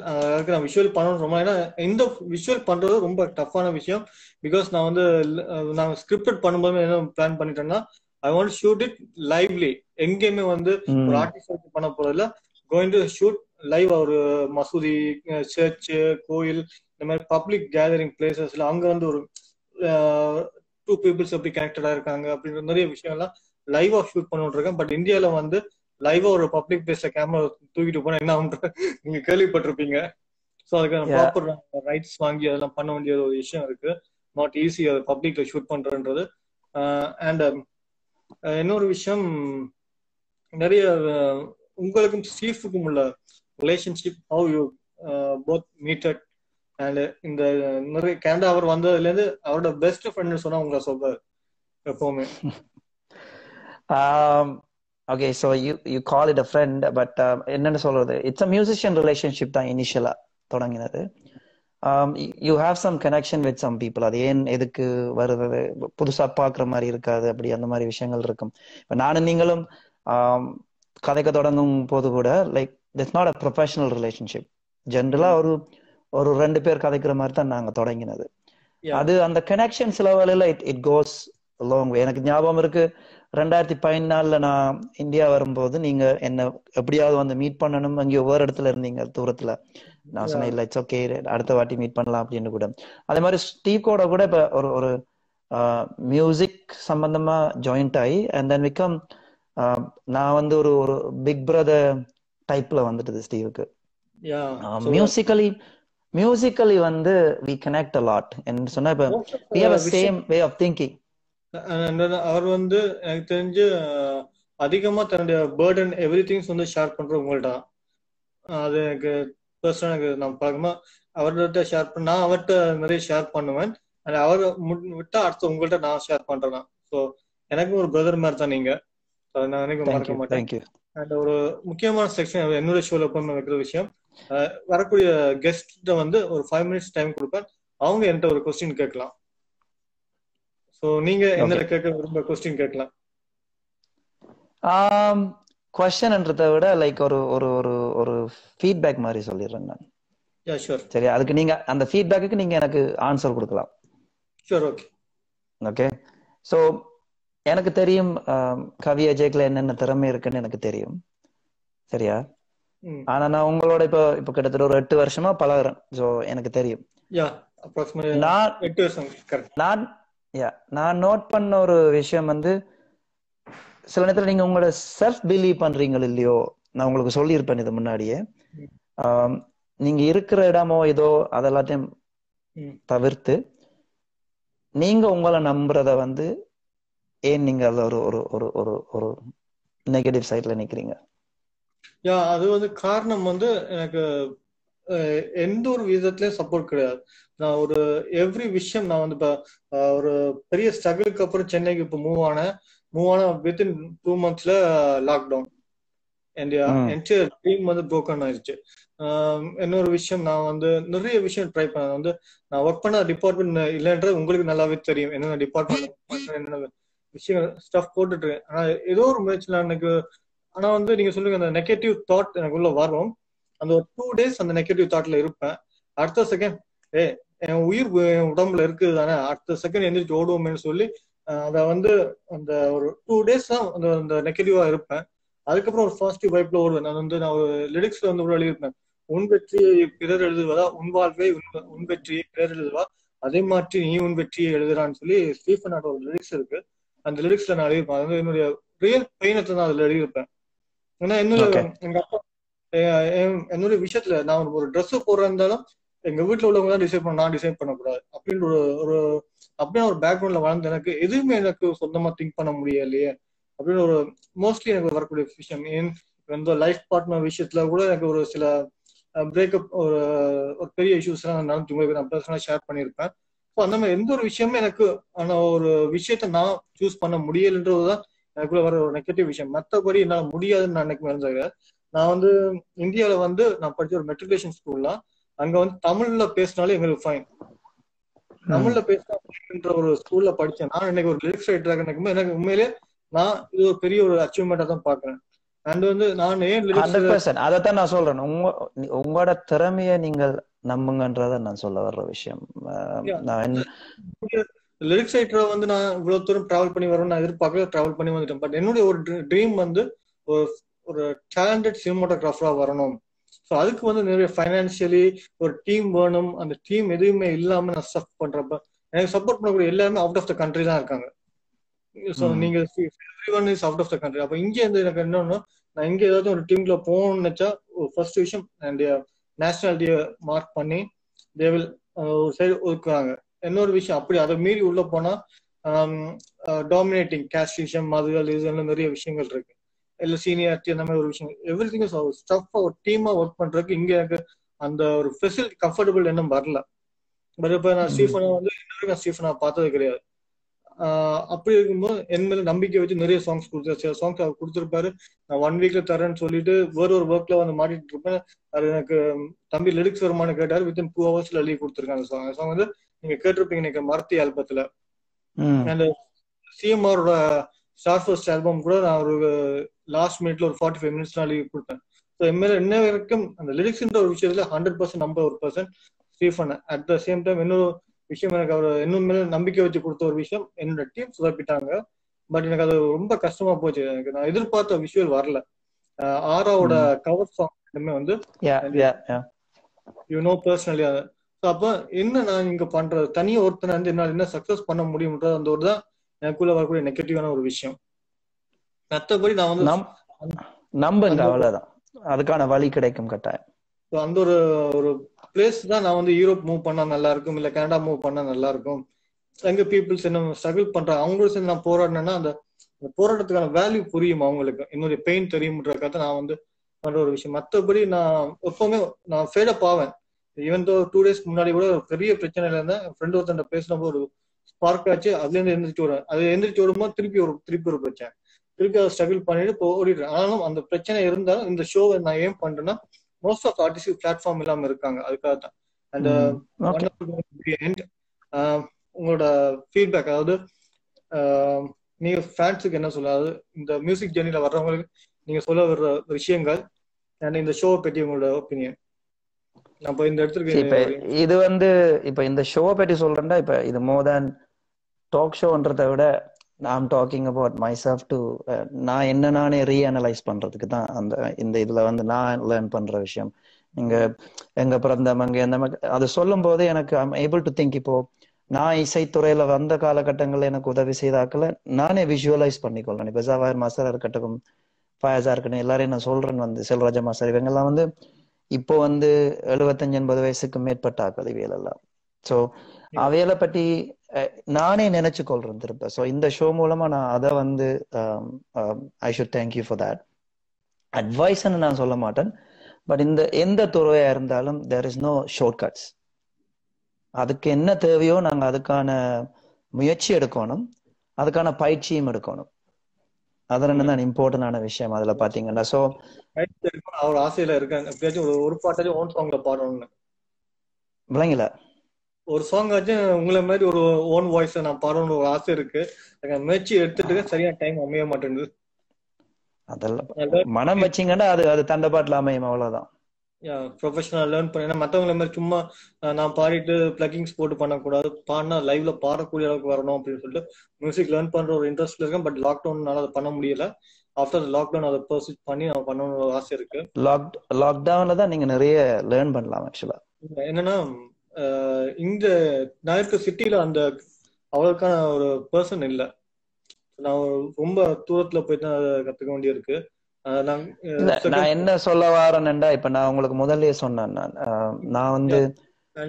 S1: நான் விஷுவல் பண்ணணும் ரொம்ப. ஏன்னா இந்த விஷுவல் பண்றது ரொம்ப டஃப்பான விஷயம். பிகாஸ் நான் வந்து நான் ஸ்கிரிப்ட் பண்ணும்போது என்ன பிளான் பண்ணிட்டேன்னா I want shoot it lively. எங்கேயுமே வந்து ஒரு ஆர்டிஸ்ட் பண்ண போறதுல கோயிங் டு ஷூட் லைவ். ஒரு மசூதி, சர்ச், கோயில், இந்த மாதிரி பப்ளிக் கேதரிங் பிளேசஸ்ல அங்க வந்து ஒரு 2 பீப்புள்ஸ் எப்படி கனெக்டடா இருக்காங்க அப்படின்ற நிறைய விஷயம்லாம் லைவா ஷூட் பண்ணிட்டு இருக்கேன். பட் இந்தியால வந்து லைவா ஒரு பப்ளிக் பிளேஸ்ல கேமரா தூக்கிட்டு போனா என்ன ஆகும் நீங்க கேள்விப்பட்டிருப்பீங்க. ஸோ அதுக்கு ப்ராப்பர் ரைட்ஸ் வாங்கி அதெல்லாம் பண்ண வேண்டிய ஒரு விஷயம் இருக்கு. நாட் ஈஸி அதை பப்ளிக்ல ஷூட் பண்றதுன்றது. அண்ட் இன்னொரு விஷயம், நிறைய உங்களுக்கும் ஸ்டீஃபுக்கும் உள்ள relationship, how you both meted. And இந்த நிறைய கனடா அவர் வந்ததுல இருந்து அவரோட பெஸ்ட் ஃப்ரெண்ட்னு சொன்னா உங்களை சொல்றாரு எப்பவுமே.
S3: Okay, so you call it a friend, but என்னன்னு சொல்றது, it's a musician relationship தான் இனிஷியலா தொடங்கினது. You have some connection with some people. அது ஏன் எதுக்கு வருது, புதுசா பாக்குற மாதிரி இருக்காது, அப்படி அந்த மாதிரி விஷயங்கள் இருக்கும். இப்ப நானும் நீங்களும் கதைக்க தொடங்கும் போது கூட like it's not a professional relationship. ஜென்ரலா ஒரு 2 பேர் கதைக்கிற மாதிரி தான் நாங்க தொடங்கினது. அது அந்த கனெக்ஷன்ஸ் லெவலில் இட் கோஸ் லாங் வே. எனக்கு ஞாபகம் இருக்கு 2014 நான் இந்தியா வரும்போது நீங்க என்ன எப்படியாவது வந்து மீட் பண்ணணும், அங்கே ஒவ்வொரு இடத்துல இருந்தீங்க தூரத்துல. நான் சொன்னேன் இல்ல இட்ஸ் ஓகே அடுத்த வாட்டி மீட் பண்ணலாம் அப்படின்னு கூட. அதே மாதிரி ஸ்டீவ் கூட இப்ப ஒரு மியூசிக் சம்பந்தமா ஜாயிண்ட் ஆகி அண்ட் தென் விகம் நான் வந்து ஒரு பிக் பிரதர் டைப்ல வந்துட்டது ஸ்டீவுக்கு. மியூசிக்கலி வந்து we connect a lot என்று சொன்னா இப்ப we have a same way of thinking.
S1: அவர் வந்து எனக்கு தெரிஞ்சு அதிகமா தன்னுடைய பேர்டன் எவ்ரிதிங்ஸ் வந்து ஷேர் பண்றது உங்கள்ட்ட தான். அது எனக்கு பர்சனலா எனக்கு நான் பழக்கமா அவர்கிட்ட ஷேர் பண்ண, நான் அவர்கிட்ட நிறைய ஷேர் பண்ணுவேன். அவர் விட்டா அடுத்து உங்கள்கிட்ட நான் ஷேர் பண்றேன். ஸோ எனக்கும் ஒரு பிரதர் மாதிரி தான் நீங்க. நான் எனக்கு மறக்க மாட்டேன். அண்ட் ஒரு முக்கியமான செக்ஷன் என்னோட ஷோல எப்பவுமே வைக்கிற விஷயம், வரக்கூடிய கெஸ்ட் வந்து ஒரு 5 minutes டைம் கொடுப்பேன். அவங்க என்கிட்ட ஒரு கொஸ்டின் கேட்கலாம். சோ நீங்க என்ன கேட்க விரும்ப கொஸ்டின் கேட்கலாம்.
S3: क्वेश्चनன்றதை விட லைக் ஒரு ஃபீட்பேக் மாதிரி சொல்லிடுறேன் நான்.
S1: Yeah sure.
S3: சரி, அதுக்கு நீங்க அந்த ஃபீட்பேக்குக்கு நீங்க எனக்கு ஆன்சர் கொடுக்கலாம்.
S1: Sure, okay.
S3: ஓகே. ஸோ எனக்கு தெரியும் கவி அஜய்க்குல என்னென்ன திறமை இருக்குன்னு எனக்கு தெரியும், சரியா? ஆனா நான் உங்களோட இப்போ கிட்டத்தட்ட ஒரு 8 வருஷமா பழகுறேன். ஸோ எனக்கு தெரியும். நான் நோட் பண்ண ஒரு விஷயம் வந்து, சில நேரத்துல நீங்க உங்களோட செல்ஃப் பிலீவ் பண்றீங்க இல்லையோ, நான் உங்களுக்கு சொல்லியிருப்பேன் இது முன்னாடியே. நீங்க இருக்கிற இடமோ ஏதோ அதெல்லாத்தையும் தவிர்த்து நீங்க உங்களை நம்புறத வந்து ஏன் நீங்க அதுல ஒரு ஒரு ஒரு ஒரு ஒரு நெகட்டிவ் சைட்ல நிக்கிறீங்க?
S1: அது வந்து காரணம் வந்து எனக்கு எந்த ஒரு விதத்திலயும் சப்போர்ட் கிடையாது. நான் ஒரு எவ்ரி விஷயம் நான் வந்து இப்ப ஒரு பெரிய ஸ்ட்ரகிளுக்கு அப்புறம் சென்னைக்கு இப்ப மூவ் ஆன வித்தின் 2 monthsல லாக்டவுன் என்டையர் ட்ரீம் வந்து ப்ரோக்கன் ஆயிடுச்சு. இன்னொரு விஷயம், நான் வந்து நிறைய விஷயம் ட்ரை பண்ணேன். வந்து நான் ஒர்க் பண்ண டிபார்ட்மெண்ட் இல்லைன்றது உங்களுக்கு நல்லாவே தெரியும். என்னென்ன டிபார்ட்மெண்ட் என்னென்ன விஷயங்கள் ஸ்டஃப் போட்டுட்டு இருக்கேன். ஆனா ஏதோ ஒரு முயற்சியில் எனக்கு, ஆனா வந்து நீங்க சொல்லுங்க அந்த நெகட்டிவ் தாட் எனக்குள்ள வரும். அந்த ஒரு 2 days அந்த நெகட்டிவ் தாட்ல இருப்பேன். அடுத்த செகண்ட் என் உயிர் உடம்புல இருக்குது தானே, அடுத்த செகண்ட் எந்திரிச்சு ஓடுவோமேன்னு சொல்லி அதை வந்து அந்த ஒரு 2 days தான் அந்த நெகட்டிவா இருப்பேன். அதுக்கப்புறம் ஒரு பாசிட்டிவ் வைப்ல ஓடுவேன். நான் ஒரு லிரிக்ஸ்ல வந்து எழுதியிருப்பேன், உன் வெற்றியை பிறர் எழுதுவதா, உன் வாழ்வை உன் வெற்றியை பிறர் எழுதுவா, அதே மாதிரி நீ உன் வெற்றியை எழுதுறான்னு சொல்லி ஸ்டீஃபனோட ஒரு லிரிக்ஸ் இருக்கு. அந்த லிரிக்ஸ்ல நான் எழுதியிருப்பேன். அது என்னுடைய ரியல் பெயினத்தை நான் அதுல எழுதியிருப்பேன். ஏன்னா எங்க அப்பா என்னுடைய விஷயத்துல நான் ஒரு ட்ரெஸ் போடுறா இருந்தாலும் எங்க வீட்டுல உள்ளவங்க தான் டிசைட் பண்ண, நான் டிசைட் பண்ணக்கூடாது அப்படின்ற ஒரு அப்படியே ஒரு பேக்ரவுண்ட்ல வளர்ந்து எனக்கு எதுவுமே எனக்கு சொந்தமா திங்க் பண்ண முடியலையே அப்படின்னு ஒரு மோஸ்ட்லி எனக்கு வரக்கூடிய விஷயம். இந்த லைஃப் பார்ட்னர் விஷயத்துல கூட எனக்கு ஒரு சில பிரேக்கப் ஒரு பெரிய இஷ்யூஸ் எல்லாம் நடந்து உங்களுக்கு நான் பர்சனலா ஷேர் பண்ணியிருப்பேன். ஸோ அந்த மாதிரி எந்த ஒரு விஷயமே எனக்கு ஆனா ஒரு விஷயத்த நான் சூஸ் பண்ண முடியலன்றதுதான் எனக்குள்ள வர ஒரு நெகட்டிவ் விஷயம். மற்றபடி என்னால முடியாதுன்னு நான் எனக்கு மறந்தாங்க. நான் வந்து இந்தியாவில வந்து நான் படிச்ச ஒரு மெட்ரிகுலேஷன் ஸ்கூல்லாம், அங்க வந்து தமிழ்ல பேசினாலே எங்களுக்கு ஃபைன். தமிழ்ல பேசினா ஒரு ஸ்கூல்ல படிச்சேன். நான் இன்னைக்கு ஒரு லிரிக்ஸ் ரைட்டராக எனக்கு உண்மையிலே நான் இது ஒரு பெரிய ஒரு அச்சீவ்மெண்டா தான் பாக்குறேன். அண்ட் வந்து நான் ஏன்
S3: 100% அதைத்தான் நான் சொல்றேன். உங்களோட திறமைய நீங்கள் நம்புங்கன்றத நான் சொல்ல வர்ற விஷயம்.
S1: லிரிக்ஸ் ரைட்டரை வந்து நான் இவ்வளவு தூரம் டிராவல் பண்ணி வரேன் நான் எதிர்பார்க்கல, டிராவல் பண்ணி வந்துட்டேன். பட் என்னுடைய ஒரு ட்ரீம் வந்து ஒரு டேலண்டட் சினிமாட்டோகிராஃபரா வரணும். ஸோ அதுக்கு வந்து நிறைய ஃபைனான்சியலி ஒரு டீம் வேணும். அந்த டீம் எதுவுமே இல்லாம நான் ஸ்டஃப் பண்றப்ப எனக்கு சப்போர்ட் பண்ணக்கூடிய எல்லாருமே அவுட் ஆஃப் த கண்ட்ரி தான் இருக்காங்க. ஸோ நீங்க everyone is out of the country. அப்ப இங்கே இருந்து எனக்கு என்னன்னா, நான் இங்க ஏதாவது ஒரு டீம்ல போகணும்னு நினைச்சா ஃபர்ஸ்ட் விஷயம் நேஷனாலிட்டியை மார்க் பண்ணி தேவில் ஒரு சைடு ஒதுக்குறாங்க. இன்னொரு விஷயம் அப்படி அதை மீறி உள்ள போனா டாமினேட்டிங் கேஸ்ட் விஷயம், மதுகள், இது நிறைய விஷயங்கள் இருக்கு. இல்ல சீனியாரிட்டி அந்த மாதிரி ஒரு விஷயம், எவ்ரி திங் ஸ்டஃப் ஒரு டீமா ஒர்க் பண்றதுக்கு இங்க எனக்கு அந்த ஒரு ஃபெசிலிட்டி கம்ஃபர்டபுள் இன்னும் வரல. பட் இப்ப நான் ஸ்டீஃபனா வந்து இன்னொரு நான் ஸ்டீஃபனா பார்த்தது கிடையாது. அப்படி இருக்கும்போது என் மேல நம்பிக்கை வச்சு நிறைய சாங்ஸ் கொடுத்தாரு. சாங்ஸ் அவர் கொடுத்துருப்பாரு. நான் 1 weekல தரேன்னு சொல்லிட்டு வேற ஒரு ஒர்க்ல வந்து மாட்டிட்டு இருப்பேன். அது எனக்கு தம்பி லிரிக்ஸ் வருமானு கேட்டாரு. வித்தின் 2 hours எழுதி கொடுத்துருக்காங்க. அந்த சாங் வந்து நீங்க கேட்டிருப்பீங்க எனக்கு மரத்தி ஆல்பத்துல. அந்த சிஎம்ஆரோட ஸ்டார் ஃபர்ஸ்ட் ஆல்பம் கூட நான் ஒரு லாஸ்ட் மினிட்ல ஒரு 45 minutes நான் எழுதி கொடுத்தேன். ஸோ என் மேல இன்ன வரைக்கும் அந்த லிரிக்ஸ்ன்ற ஒரு விஷயத்துல 100% நம்ப ஒரு person Stephen. At the same time இன்னொரு விஷயம், எனக்கு அவர் இன்னும் மேல நம்பிக்கை வச்சு கொடுத்த ஒரு விஷயம், என்னோட டீம் சொதப்பிட்டாங்க. பட் எனக்கு அது ரொம்ப கஷ்டமா போச்சு. எனக்கு நான் எதிர்பார்த்த விஷுவல் வரல. ஆராவோட கவர் சாங் வந்து யூ நோ பர்சனலி. அப்ப என்ன நான் இங்க பண்றது, தனியா ஒருத்தனை வந்து என்னால என்ன சக்சஸ் பண்ண முடியும்ன்றது அந்த ஒரு தான் எனக்குள்ள வரக்கூடிய நெகட்டிவான ஒரு விஷயம். மற்றபடி நான் வந்து
S3: நம்புங்க, அவ்வளவுதான். அதுக்கான வழி கிடைக்கும் கட்டாயம்.
S1: அந்த ஒரு பிளேஸ் தான் நான் வந்து யூரோப் மூவ் பண்ணா நல்லா இருக்கும், இல்ல கனடா மூவ் பண்ணா நல்லா இருக்கும். எங்க பீப்புள்ஸ் என்ன ஸ்ட்ரகிள் பண்றாங்க அவங்களும் சேர்ந்து நான் போராடினேன்னா அந்த போராட்டத்துக்கான வேல்யூ புரியும் அவங்களுக்கு, என்னுடைய பெயின் தெரியும்ன்றதுக்காக நான் வந்து பண்ற ஒரு விஷயம். மற்றபடி நான் எப்பவுமே நான் ஃபேடப் ஆவேன். ஈவன் தோ 2 days முன்னாடி கூட ஒரு பெரிய பிரச்சனையில இருந்தேன். ஃப்ரெண்ட் ஒருத்தன் பேசினப்போ ஒரு ஸ்பார்க் ஆச்சு. அதுல இருந்து எந்திரிச்சு வருவேன். அது எந்திரிச்சு வரும்போது திருப்பி ஒரு பிரச்சனை, திருப்பி அதை ஸ்ட்ரகிள் பண்ணிட்டு ஓடிடுறேன். ஆனாலும் அந்த பிரச்சனை இருந்தாலும் இந்த ஷோவை நான் ஏன் பண்றேன்னா, மோஸ்ட் ஆஃப் ஆர்டிஸ்ட் பிளாட்ஃபார்ம் இல்லாம இருக்காங்க, அதுக்காக தான். அண்ட் உங்களோட ஃபீட்பேக், அதாவது நீங்க ஃபேன்ஸுக்கு என்ன சொல்ல, அதாவது இந்த மியூசிக் ஜெர்னில வர்றவங்களுக்கு நீங்க சொல்ல வர்ற விஷயங்கள் அண்ட் இந்த ஷோவை பற்றி உங்களோட ஒப்பீனியன். நான் இந்த இடத்துக்கு
S3: இப்ப இது இப்ப இந்த ஷோ பற்றி சொல்றேன்டா, இப்ப இது மோர் தேன் டாக் ஷோன்றதை விட நான் talking about my self to நான் என்ன நானே ரீஅனலைஸ் பண்றதுக்கு தான் இந்த இதுல நான் லேர்ன் பண்ற விஷயம். நீங்க எங்க பிறந்தம் அங்க எந்த அது சொல்லும் போது எனக்கு ஐம் ஏபிள் டு திங்க். இப்போ நான் இசைத்துறையில வந்த காலகட்டங்கள்ல எனக்கு உதவி செய்தாக்கல நானே விஷுவலைஸ் பண்ணிக்கொள்ளேன். இப்ப ஜவாஹர் மாஸ்டர் இருக்கட்டும், ஃபயாஸா இருக்கட்டும், எல்லாரையும் நான் சொல்றேன். செல்வராஜா மாஸ்டர் இவங்கெல்லாம் இப்போ 75-80 வயசுக்கு மேற்பட்ட கல்வியல் எல்லாம். ஸோ அவையில பற்றி நானே நினைச்சு கொள்றேன் திரும்ப. ஸோ இந்த ஷோ மூலமா நான் அதை I should thank you for that. அட்வைஸ்ன்னு நான் சொல்ல மாட்டேன், பட் எந்த துறையா இருந்தாலும் there is no shortcuts. அதுக்கு என்ன தேவையோ நாங்க அதுக்கான முயற்சி எடுக்கணும், அதுக்கான பயிற்சியும் எடுக்கணும். அது ரெண்டு தான் இம்பார்ட்டன்டான விஷயம் அதுல பாத்தீங்கன்னா. சோ
S1: அவர் ஆசையில இருக்காங்க எப்படியாச்சும் ஒரு பாட்டாச்சும் ஓன் சாங்ல பாடணும்னு.
S3: விளங்கல, ஒரு
S1: சாங் ஆச்சும் உங்களை மாதிரி ஒரு ஓன் வாய்ஸ் நான் பாடணும்னு ஒரு ஆசை இருக்கு. முயற்சி எடுத்துட்டு சரியா டைம் அமைய மாட்டேங்குது.
S3: அதெல்லாம் மனம் வச்சிங்கன்னா அது தண்டபாட்டில் அமையும், அவ்வளவுதான்.
S1: ப்ரொஃபஷனல் லேர்ன் பண்ண மற்றவங்கள மாதிரி சும்மா நான் பாடிட்டு பிளக்கிங்ஸ் போட்டு பண்ணக்கூடாது, பாடினா லைவ்ல பாடக்கூடிய அளவுக்கு வரணும் அப்படின்னு சொல்லிட்டு மியூசிக் லேர்ன் பண்ற ஒரு இன்ட்ரெஸ்ட்ல இருக்கேன். பட் லாக்டவுன்னால அதை பண்ண முடியல. ஆஃப்டர் லாக்டவுன் அதை பர்சூட் பண்ணி நான் பண்ணணும்னு ஒரு ஆசை இருக்கு.
S3: லாக்டவுன்ல தான் நீங்க நிறைய லேர்ன் பண்ணலாம். ஆக்சுவலா
S1: என்னன்னா இந்த நான் இருக்க சிட்டில அவளுக்கான ஒரு பர்சன் இல்லை. நான் ரொம்ப தூரத்துல போயிட்டு அதை கத்துக்க வேண்டியிருக்கு.
S3: நான் என்ன சொல்ல வரேன்டா, இப்ப நான் உங்களுக்கு முதல்லயே சொன்னேன், நான்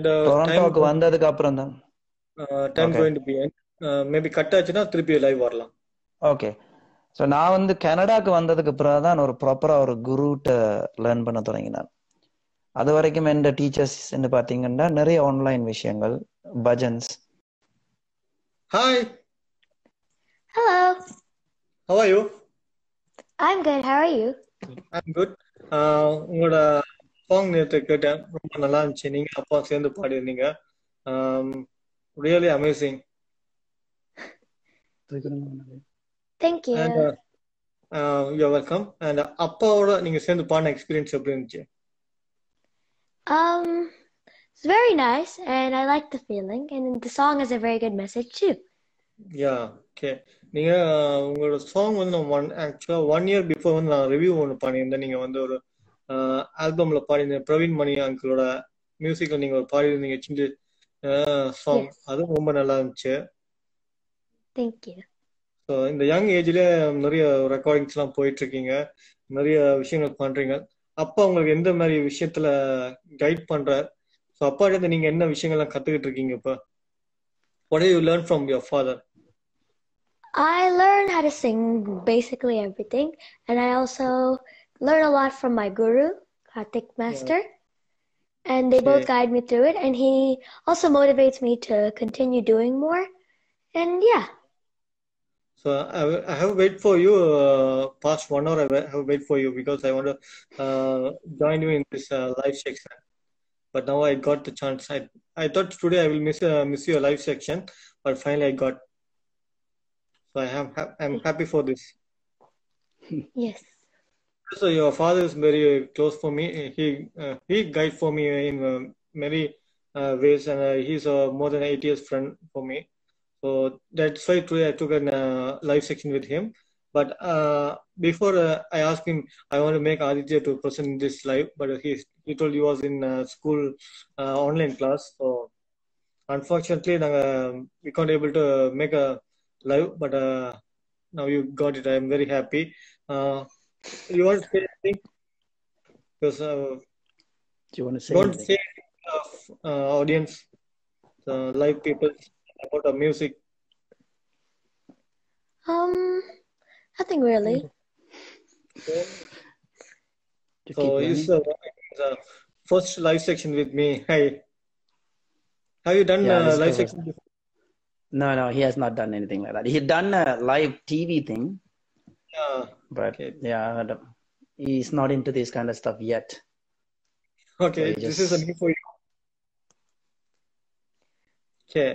S3: டொரண்டோக்கு வந்ததுக்கு அப்புறம் தான்
S1: time going to be end. Maybe cut ஆச்சுன்னா திருப்பி லைவ் வரலாம்.
S3: ஓகே. ஸோ நான் கனடாக்கு வந்ததுக்கு பிறகு தான் ஒரு ப்ராப்பரா ஒரு குருட்ட லேர்ன் பண்ண தொடங்கினேன். அது வரைக்கும் எந்த டீச்சர்ஸ் பாத்தீங்கன்னா நிறைய ஆன்லைன் விஷயங்கள், bhajans.
S1: Hi.
S4: Hello.
S1: How are you?
S4: I'm good. How are you?
S1: I'm good. உங்களோட சாங் நேற்று கேட்டேன், ரொம்ப நல்லா இருந்துச்சு. நீங்க அப்பா சேர்ந்து பாடிருந்தீங்க. Really amazing.
S4: Thank you.
S1: And you're welcome. And அப்பாவோட நீங்க சேர்ந்து பாடின எக்ஸ்பீரியன்ஸ் எப்படி இருந்துச்சு?
S4: It's very nice, and I like the feeling, and the song has a very good message too.
S1: Yeah, okay. நீங்க உங்களோட சாங் நான் ஆக்சுவலா 1 year பிஃபோர் நான் ரிவ்யூ ஒன்று பண்ணியிருந்தேன். நீங்க ஒரு ஆல்பம்ல பாடியிருந்தேன், பிரவீன் மணி அங்கிளோட மியூசிக்ல நீங்க பாடியிருந்தீங்க சின்ன சாங். அதுவும் ரொம்ப நல்லா இருந்துச்சு.
S4: Thank you.
S1: ஸோ இந்த யங் ஏஜ்ல நிறைய ரெக்கார்டிங்ஸ் எல்லாம் போயிட்டு இருக்கீங்க, நிறைய விஷயங்கள் பண்றீங்க. அப்பா உங்களுக்கு எந்த மாதிரி விஷயத்துல கைட் பண்றார்? ஸோ அப்பா கிட்ட நீங்க என்ன விஷயங்கள்லாம் கத்துக்கிட்டு இருக்கீங்க இப்ப? What do you learn from your father?
S4: I learned how to sing basically everything, and I also learn a lot from my guru, Karthik Master, and they both guide me through it, and he also motivates me to continue doing more, and yeah.
S1: So I have wait for you past 1 hour. I have wait for you because I want to join you in this live section. But now I got the chance. I thought today I will miss your live section, but finally I got. So I'm happy for this.
S4: Yes.
S1: So your father is very close for me. He guide for me in many ways, and he's more than 8 years friend for me. So that's why today I took a live section with him. But before I asked him, I want to make Aditya to present this live, but he told he was in school online class. So unfortunately, we can't able to make a live. But now you got it. I am very happy. You want to say anything? Because
S3: do you want to say
S1: don't
S3: anything?
S1: say audience, live people about the music.
S4: Nothing really.
S1: So it's the first live section with me. Hi. Have you done live section before?
S3: No, he has not done anything like that. He done a live TV thing.
S1: Yeah.
S3: But he's not into this kind of stuff yet.
S1: Okay, so this is a new for you. Okay.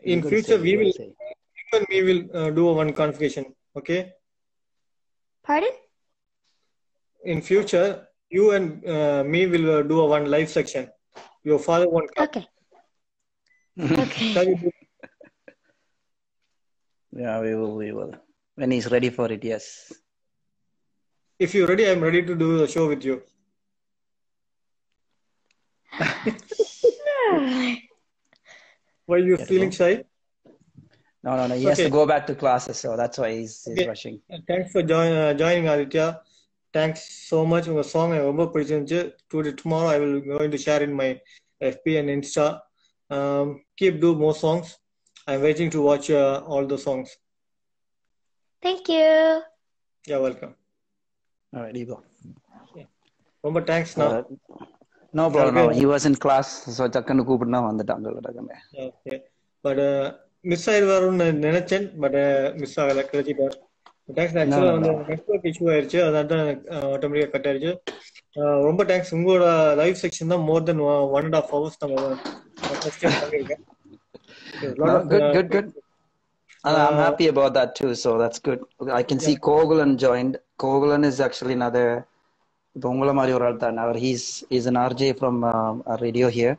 S1: In future, we will do one configuration. Okay.
S4: Pardon?
S1: In future, you and me will do a one live section. Your father won't come.
S4: Okay. Okay.
S1: Shall we do?
S3: Yeah, we will. When he's ready for it, yes.
S1: If you're ready, I'm ready to do the show with you. Why are you
S3: Yeah,
S1: feeling shy?
S3: No. He has
S1: Okay.
S3: to go back to classes, so that's why he's
S1: Okay.
S3: rushing.
S1: Thanks for joining, Aditya. Thanks so much. Your song I ரொம்ப பிடிச்சிருந்துச்சு. Tomorrow I will going to share in my FB and Insta. Keep do more songs. I'm waiting to watch all the songs.
S4: Thank you.
S1: You're welcome.
S3: All right, you go.
S1: ரொம்ப thanks now.
S3: No, bro, no. He was in class, so டக்குன்னு கூப்பிட்டுனா வந்துட்டாங்க டக்குன்னு.
S1: Okay. But miss ஆயிடுவாருன்னு நினைச்சேன், but miss ஆகல, கிடைச்சிட்டார். Thanks. ஆக்சுவலா வந்து network issue ஆயிருச்சு, அதான் ஆட்டோமேட்டிக்கா கட் ஆயிருச்சு. ரொம்ப தேங்க்ஸ். உங்களோட லைவ் செக்ஷன் தான் more than 1.5 hours நம்ம ஃபர்ஸ்ட் டைம் பண்ணிருக்கேன்.
S3: Good. I'm happy about that too, so that's good. I can see Kogulan joined. Kogulan is actually another இப்போ உங்கள மாதிரி ஒரு ஆள் தான். He's an RJ from a radio here.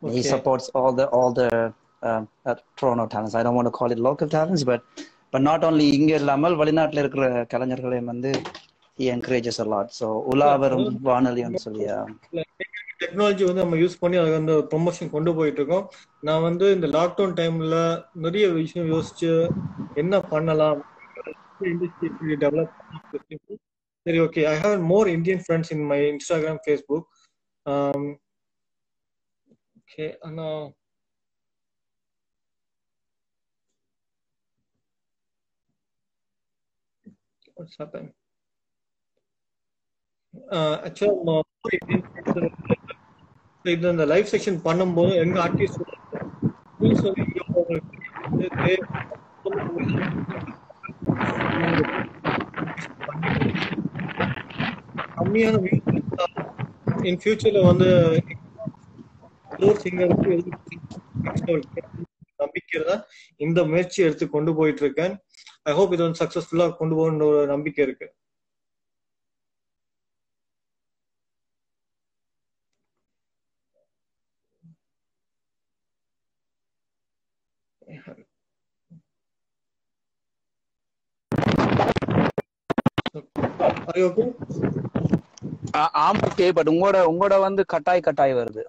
S3: Okay. He supports all the Toronto talents. I don't want to call it local talents, but not only இங்க இல்லாமல் வெளிநாட்டுல இருக்கிற கலைஞர்களையும் வந்து he encourages a lot. So உலாவரும் வானொலின்னு சொல்லியா
S1: டெக்னாலஜி வந்து நம்ம use பண்ணி அதை வந்து ப்ரொமோஷன் கொண்டு போயிட்டு இருக்கோம். நான் வந்து இந்த லாக்டவுன் டைம்ல நிறைய விஷயம் யோசிச்சு என்ன பண்ணலாம், இண்டஸ்ட்ரி டெவலப் பண்ணி சரி okay. I have more Indian friends in my Instagram, Facebook. Okay, Anna. What's happened? Actually, more Indian friends. இது இந்த லைவ் செக்ஷன் பண்ணும்போது எங்க ஆர்டிஸ்ட் கம்மியான இன் ஃபியூச்சர்ல வந்து சிங்கருக்கு நம்பிக்கை தான் இந்த முயற்சி எடுத்து கொண்டு போயிட்டு இருக்கேன். ஐ ஹோப் இது வந்து சக்சஸ்ஃபுல்லா கொண்டு போகணுன்ற ஒரு நம்பிக்கை இருக்கு.
S3: ஓகே. பட் உங்களோட வந்து கட்டாய் வருது.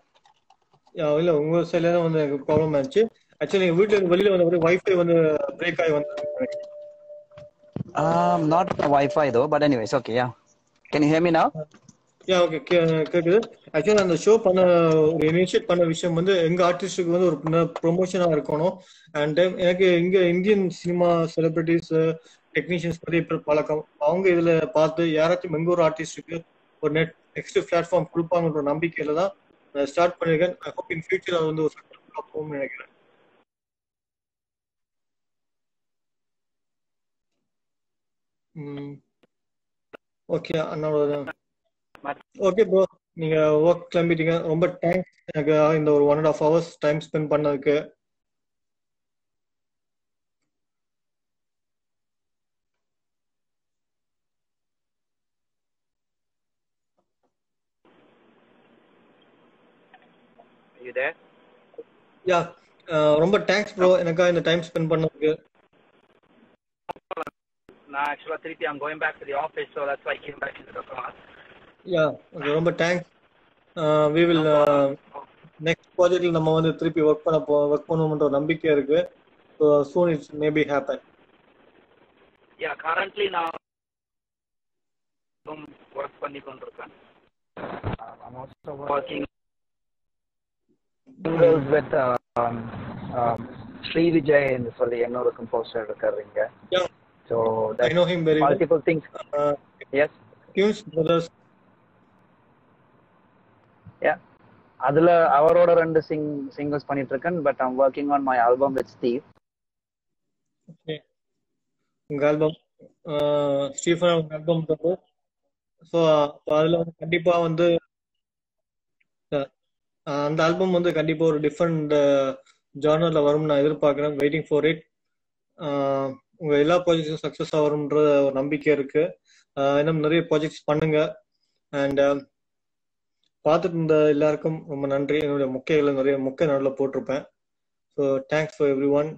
S1: இல்ல உங்க சைடுல தான் வந்து எனக்கு ப்ராப்ளம் ஆச்சு. ஆக்சுவலி எங்க வீட்டுல வெளியில வந்த வைஃபை வந்து பிரேக் ஆகி வந்து
S3: not Wi-Fi though, but anyways, okay, yeah. Can you hear me now?
S1: Yeah, okay, கேக்குது. ஆக்சுவலா அந்த ஷோ பண்ண ஒரு இனிஷியேட் பண்ண விஷயம் வந்து எங்க ஆர்டிஸ்டுக்கு வந்து ஒரு ப்ரொமோஷனா இருக்கணும். அண்ட் எனக்கு இங்க இந்தியன் சினிமா செலிபிரிட்டிஸ் டெக்னீஷியன்ஸ் பத்தி பழக்கம். அவங்க இதுல பார்த்து யாராச்சும் எங்க ஒரு ஆர்டிஸ்டுக்கு ஒரு நெக்ஸ்ட் பிளாட்ஃபார்ம் கொடுப்பாங்கன்ற நம்பிக்கையில தான் ஸ்டார்ட் பண்ணிருக்கேன். ஐ ஹோப் இன் ஃபியூச்சர் அது வந்து ஒரு சக்சஸ்ஃபுல்லா போகும்னு நினைக்கிறேன். ஓகே அண்ணாவோட. ஓகே ப்ரோ, நீங்க ஒர்க் கிளம்பிட்டீங்க. ரொம்ப தேங்க்ஸ் எனக்கு இந்த ஒரு 1.5 hours டைம் ஸ்பெண்ட் பண்ணதுக்கு.
S2: You there?
S1: யா, ரொம்ப தேங்க்ஸ் ப்ரோ எனக்கா இந்த டைம் ஸ்பெண்ட் பண்ணதுக்கு.
S2: நான் ஆக்சுவலா திருப்பி I'm going back to the office, so that's why I came back into the class.
S1: யா, ரொம்ப தேங்க்ஸ். we will நெக்ஸ்ட் ப்ராஜெக்ட்ல நம்ம வந்து திருப்பி ஒர்க் பண்ணுவோம்ன்ற நம்பிக்கை இருக்கு. so soon it maybe happen.
S2: Yeah, currently நான் ஒர்க் பண்ணி கொண்டிருக்கேன். I'm also working with Sri Vijay ன்னு சொல்லி இன்னொரு கம்போசர் இருக்காருங்க.
S1: Yeah,
S2: so
S1: I know him very
S2: multiple
S1: well.
S2: things. Yes,
S1: Tunes Brothers.
S2: yeah, அதுல அவரோட 2 singles பண்ணிட்டு இருக்கேன். but I'm working on my album with Steve.
S1: Okay, உங்க ஆல்பம் ஸ்டீஃபன் உங்க ஆல்பம் தான். ஸோ அதுல வந்து கண்டிப்பா வந்து அந்த ஆல்பம் வந்து கண்டிப்பா ஒரு டிஃப்ரெண்ட் ஜானர்ல வரும்னு நான் எதிர்பார்க்கிறேன். Waiting for it. உங்க எல்லா ப்ராஜெக்ட்ஸும் சக்சஸா வரும்ன்ற ஒரு நம்பிக்கை இருக்கு. இன்னும் நிறைய ப்ராஜெக்ட்ஸ் பண்ணுங்க. அண்ட் பார்த்துட்டு இருந்த எல்லாருக்கும் ரொம்ப நன்றி. என்னுடைய மொக்கைகளை நிறைய மொக்கை நடுவில் போட்டிருப்பேன். So thanks for every one.